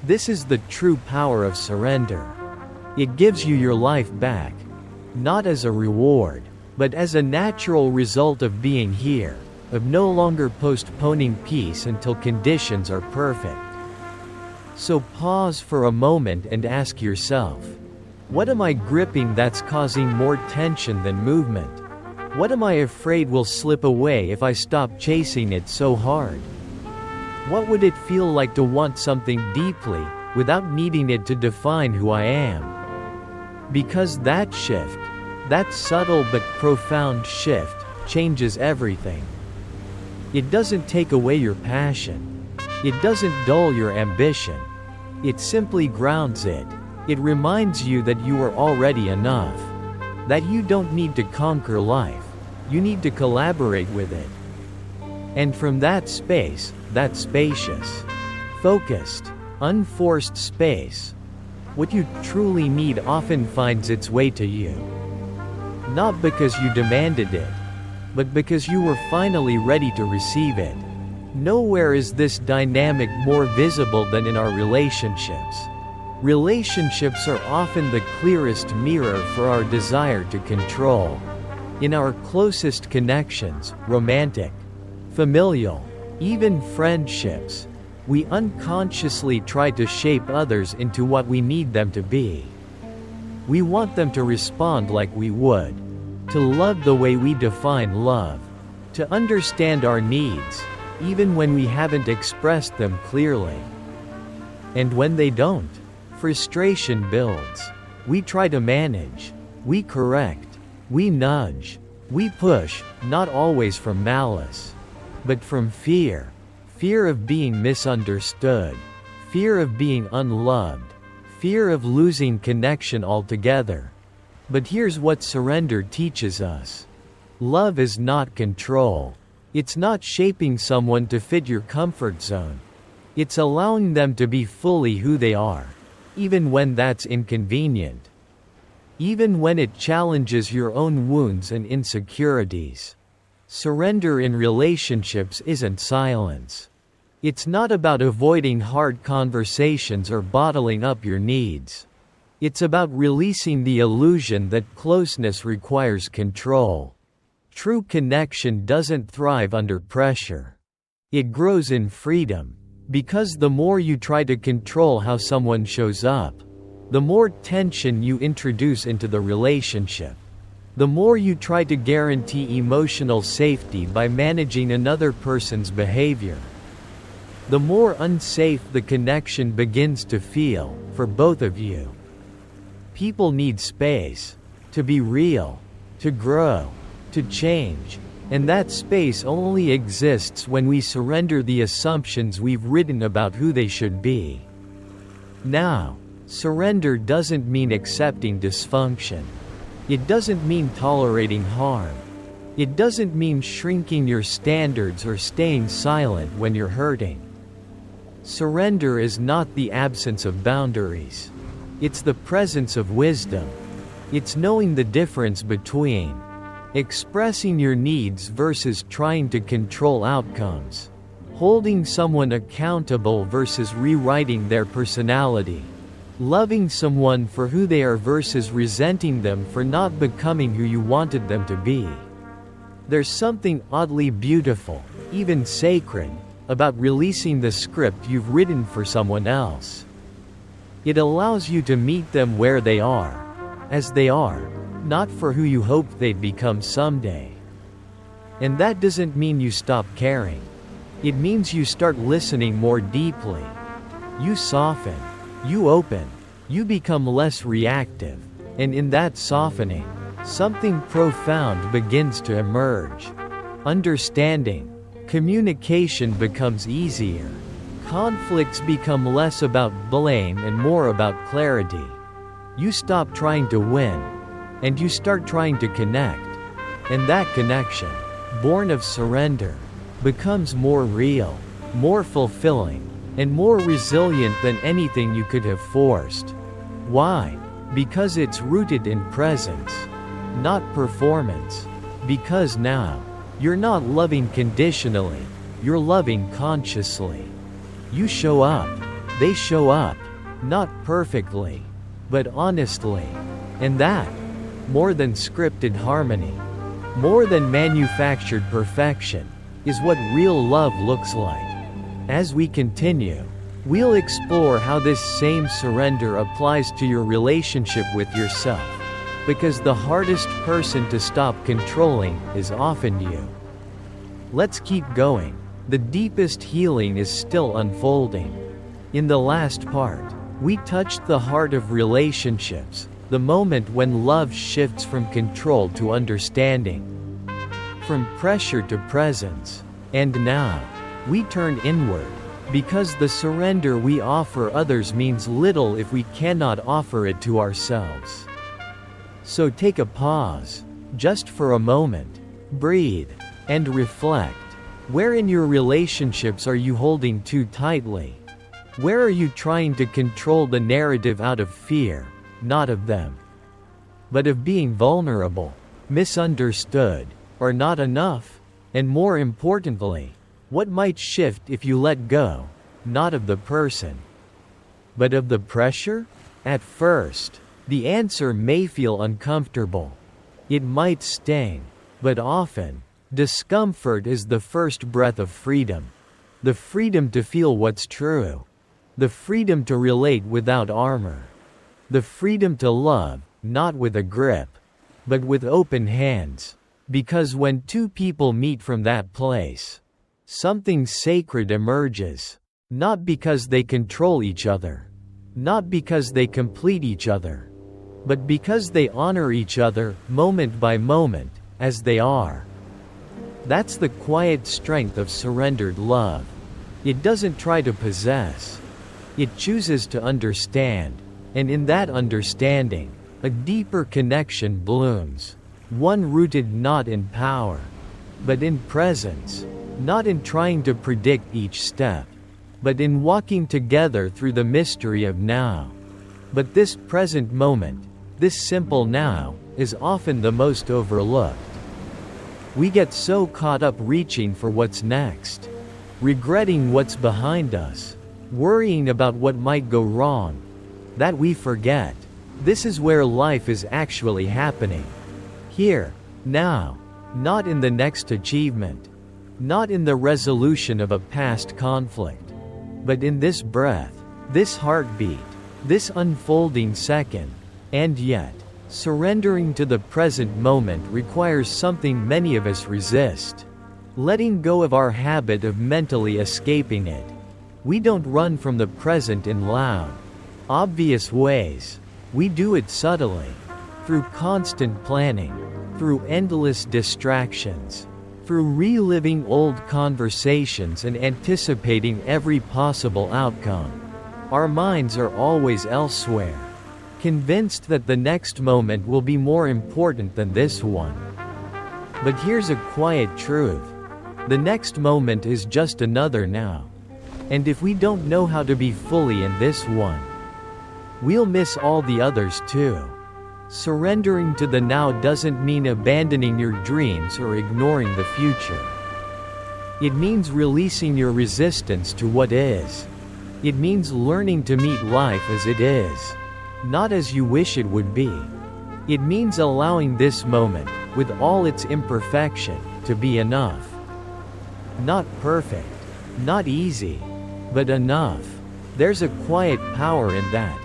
A: This is the true power of surrender. It gives you your life back, not as a reward, but as a natural result of being here, of no longer postponing peace until conditions are perfect. So pause for a moment and ask yourself, what am I gripping that's causing more tension than movement? What am I afraid will slip away if I stop chasing it so hard? What would it feel like to want something deeply, without needing it to define who I am? Because that shift, that subtle but profound shift, changes everything. It doesn't take away your passion. It doesn't dull your ambition. It simply grounds it. It reminds you that you are already enough. That you don't need to conquer life. You need to collaborate with it. And from that space, that spacious, focused, unforced space, What you truly need often finds its way to you. Not because you demanded it, but because you were finally ready to receive it. Nowhere is this dynamic more visible than in our relationships. Relationships are often the clearest mirror for our desire to control. In our closest connections, romantic, familial, even friendships, we unconsciously try to shape others into what we need them to be. We want them to respond like we would, to love the way we define love, to understand our needs, even when we haven't expressed them clearly. And when they don't, frustration builds. We try to manage, we correct, we nudge, we push, not always from malice, but from fear. Fear of being misunderstood, fear of being unloved, fear of losing connection altogether. But here's what surrender teaches us. Love is not control. It's not shaping someone to fit your comfort zone. It's allowing them to be fully who they are, even when that's inconvenient. Even when it challenges your own wounds and insecurities. Surrender in relationships isn't silence. It's not about avoiding hard conversations or bottling up your needs. It's about releasing the illusion that closeness requires control. True connection doesn't thrive under pressure. It grows in freedom, because the more you try to control how someone shows up, the more tension you introduce into the relationship. The more you try to guarantee emotional safety by managing another person's behavior, the more unsafe the connection begins to feel, for both of you. People need space, to be real, to grow, to change, and that space only exists when we surrender the assumptions we've written about who they should be. Now, surrender doesn't mean accepting dysfunction. It doesn't mean tolerating harm. It doesn't mean shrinking your standards or staying silent when you're hurting. Surrender is not the absence of boundaries. It's the presence of wisdom. It's knowing the difference between expressing your needs versus trying to control outcomes, holding someone accountable versus rewriting their personality, loving someone for who they are versus resenting them for not becoming who you wanted them to be. There's something oddly beautiful, even sacred, about releasing the script you've written for someone else. It allows you to meet them where they are, as they are, not for who you hoped they'd become someday. And that doesn't mean you stop caring. It means you start listening more deeply. You soften, you open, you become less reactive, and in that softening, something profound begins to emerge. Understanding, communication becomes easier. Conflicts become less about blame and more about clarity. You stop trying to win, and you start trying to connect. And that connection, born of surrender, becomes more real, more fulfilling, and more resilient than anything you could have forced. Why? Because it's rooted in presence, not performance. Because now, you're not loving conditionally, you're loving consciously. You show up, they show up, not perfectly, but honestly. And that, more than scripted harmony, more than manufactured perfection, is what real love looks like. As we continue, we'll explore how this same surrender applies to your relationship with yourself. Because the hardest person to stop controlling is often you. Let's keep going. The deepest healing is still unfolding. In the last part, we touched the heart of relationships, the moment when love shifts from control to understanding, from pressure to presence. And now, we turn inward, because the surrender we offer others means little if we cannot offer it to ourselves. So take a pause, just for a moment, breathe, and reflect. Where in your relationships are you holding too tightly? Where are you trying to control the narrative out of fear, not of them, but of being vulnerable, misunderstood, or not enough? And more importantly, what might shift if you let go, not of the person, but of the pressure? At first, the answer may feel uncomfortable. It might sting, but often, discomfort is the first breath of freedom. The freedom to feel what's true. The freedom to relate without armor. The freedom to love, not with a grip, but with open hands. Because when two people meet from that place, something sacred emerges. Not because they control each other. Not because they complete each other. But because they honor each other, moment by moment, as they are. That's the quiet strength of surrendered love. It doesn't try to possess. It chooses to understand. And in that understanding, a deeper connection blooms. One rooted not in power, but in presence. Not in trying to predict each step, but in walking together through the mystery of now. But this present moment, this simple now, is often the most overlooked. We get so caught up reaching for what's next, regretting what's behind us, worrying about what might go wrong, that we forget. This is where life is actually happening. Here, now, not in the next achievement, not in the resolution of a past conflict, but in this breath, this heartbeat, this unfolding second. And yet, surrendering to the present moment requires something many of us resist. Letting go of our habit of mentally escaping it. We don't run from the present in loud, obvious ways. We do it subtly, through constant planning, through endless distractions, through reliving old conversations and anticipating every possible outcome. Our minds are always elsewhere, convinced that the next moment will be more important than this one. But here's a quiet truth. The next moment is just another now. And if we don't know how to be fully in this one, we'll miss all the others too. Surrendering to the now doesn't mean abandoning your dreams or ignoring the future. It means releasing your resistance to what is. It means learning to meet life as it is, not as you wish it would be. It means allowing this moment, with all its imperfection, to be enough. Not perfect, not easy, but enough. There's a quiet power in that.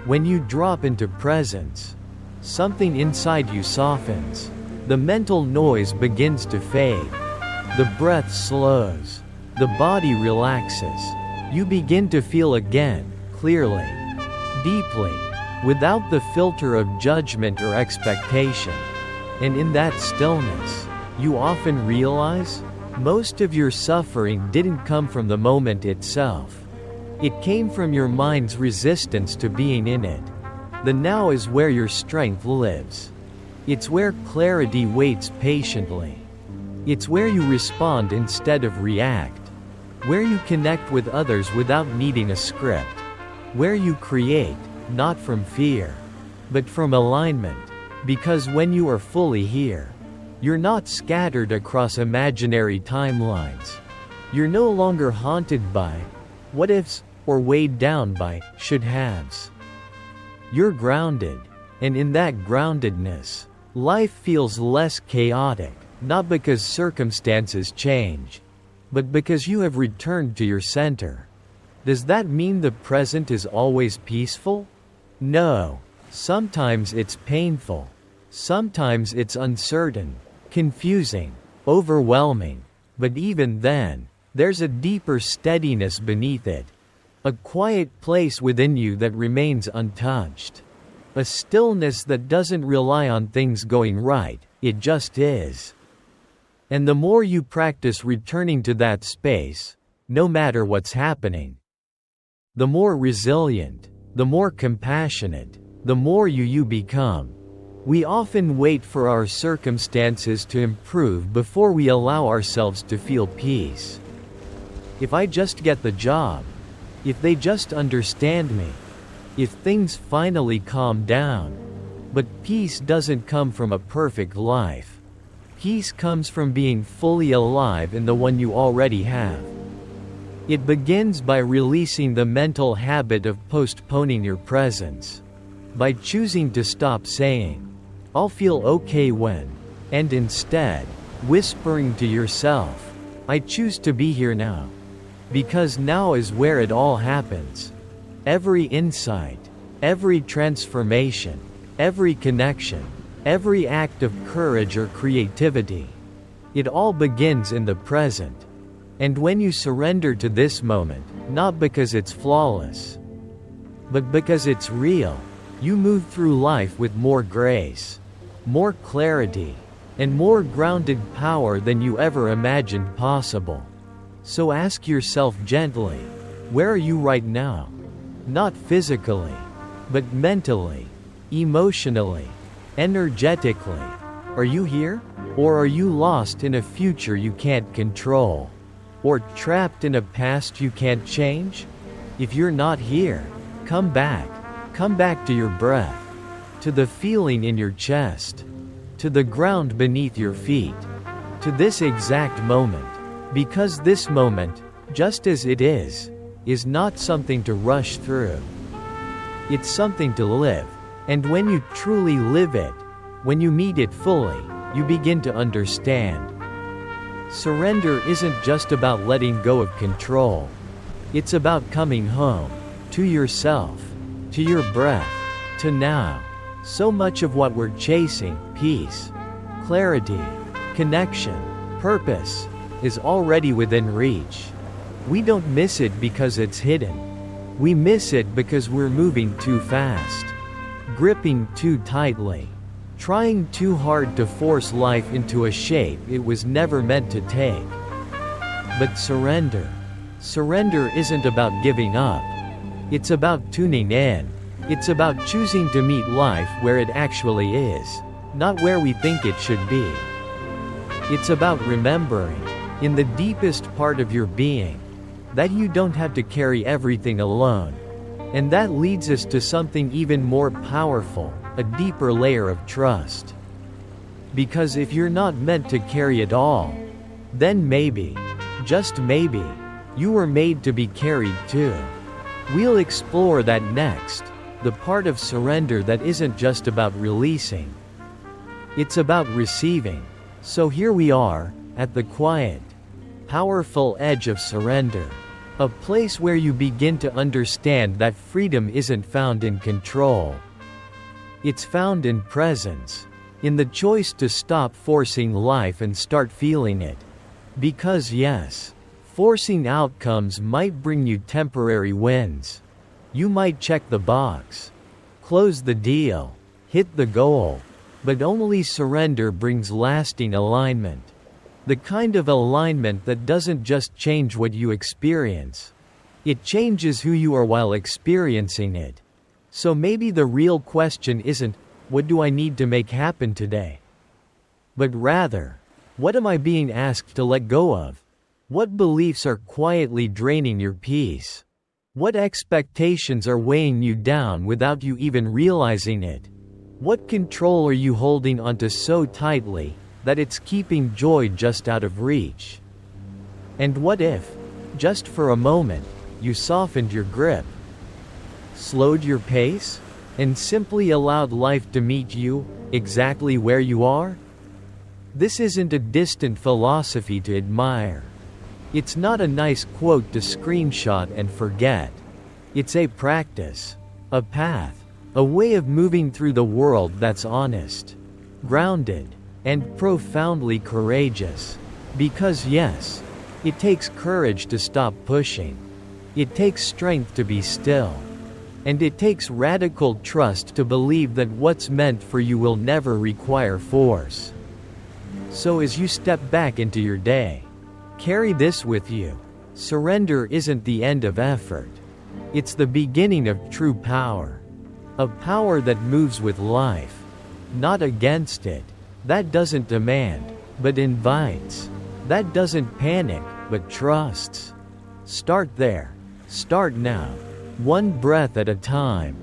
A: When you drop into presence, something inside you softens. The mental noise begins to fade. The breath slows. The body relaxes. You begin to feel again, clearly, deeply, without the filter of judgment or expectation. And in that stillness, you often realize, most of your suffering didn't come from the moment itself. It came from your mind's resistance to being in it. The now is where your strength lives. It's where clarity waits patiently. It's where you respond instead of react. Where you connect with others without needing a script. Where you create, not from fear, but from alignment. Because when you are fully here, you're not scattered across imaginary timelines. You're no longer haunted by what ifs or weighed down by should-haves. You're grounded, and in that groundedness, life feels less chaotic, not because circumstances change, but because you have returned to your center. Does that mean the present is always peaceful? No. Sometimes it's painful. Sometimes it's uncertain, confusing, overwhelming. But even then, there's a deeper steadiness beneath it. A quiet place within you that remains untouched. A stillness that doesn't rely on things going right, it just is. And the more you practice returning to that space, no matter what's happening, the more resilient, the more compassionate, the more you become. We often wait for our circumstances to improve before we allow ourselves to feel peace. If I just get the job, If they just understand me. If things finally calm down. But peace doesn't come from a perfect life. Peace comes from being fully alive in the one you already have. It begins by releasing the mental habit of postponing your presence. By choosing to stop saying, "I'll feel okay when," and instead, whispering to yourself, "I choose to be here now." Because now is where it all happens. Every insight, every transformation, every connection, every act of courage or creativity. It all begins in the present. And when you surrender to this moment, not because it's flawless, but because it's real, you move through life with more grace, more clarity, and more grounded power than you ever imagined possible. So ask yourself gently, where are you right now? Not physically, but mentally, emotionally, energetically. Are you here? Or are you lost in a future you can't control? Or trapped in a past you can't change? If you're not here, come back. Come back to your breath, to the feeling in your chest, to the ground beneath your feet, to this exact moment. Because this moment, just as it is not something to rush through. It's something to live. And when you truly live it, when you meet it fully, you begin to understand. Surrender isn't just about letting go of control. It's about coming home, to yourself, to your breath, to now. So much of what we're chasing, peace, clarity, connection, purpose, is already within reach. We don't miss it because it's hidden. We miss it because we're moving too fast, gripping too tightly, trying too hard to force life into a shape it was never meant to take. But surrender isn't about giving up. It's about tuning in. It's about choosing to meet life where it actually is, not where we think it should be. It's about remembering, in the deepest part of your being, that you don't have to carry everything alone. And that leads us to something even more powerful, a deeper layer of trust. Because if you're not meant to carry it all, then maybe, just maybe, you were made to be carried too. We'll explore that next, the part of surrender that isn't just about releasing. It's about receiving. So here we are, at the quiet, powerful edge of surrender. A place where you begin to understand that freedom isn't found in control. It's found in presence. In the choice to stop forcing life and start feeling it. Because yes, forcing outcomes might bring you temporary wins. You might check the box, close the deal, hit the goal, but only surrender brings lasting alignment. The kind of alignment that doesn't just change what you experience. It changes who you are while experiencing it. So maybe the real question isn't, what do I need to make happen today? But rather, what am I being asked to let go of? What beliefs are quietly draining your peace? What expectations are weighing you down without you even realizing it? What control are you holding onto so tightly that it's keeping joy just out of reach? And what if, just for a moment, you softened your grip, slowed your pace, and simply allowed life to meet you, exactly where you are? This isn't a distant philosophy to admire. It's not a nice quote to screenshot and forget. It's a practice, a path, a way of moving through the world that's honest, grounded, and profoundly courageous. Because yes, it takes courage to stop pushing. It takes strength to be still. And it takes radical trust to believe that what's meant for you will never require force. So as you step back into your day, carry this with you. Surrender isn't the end of effort. It's the beginning of true power. A power that moves with life, not against it. That doesn't demand, but invites. That doesn't panic, but trusts. Start there. Start now. One breath at a time.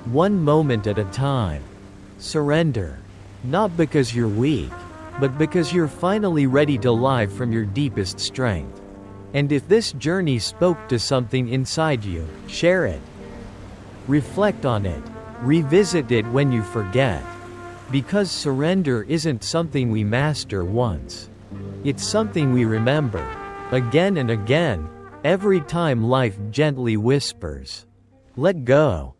A: One moment at a time. Surrender. Not because you're weak, but because you're finally ready to live from your deepest strength. And if this journey spoke to something inside you, share it. Reflect on it. Revisit it when you forget. Because surrender isn't something we master once. It's something we remember, again and again, every time life gently whispers, "Let go."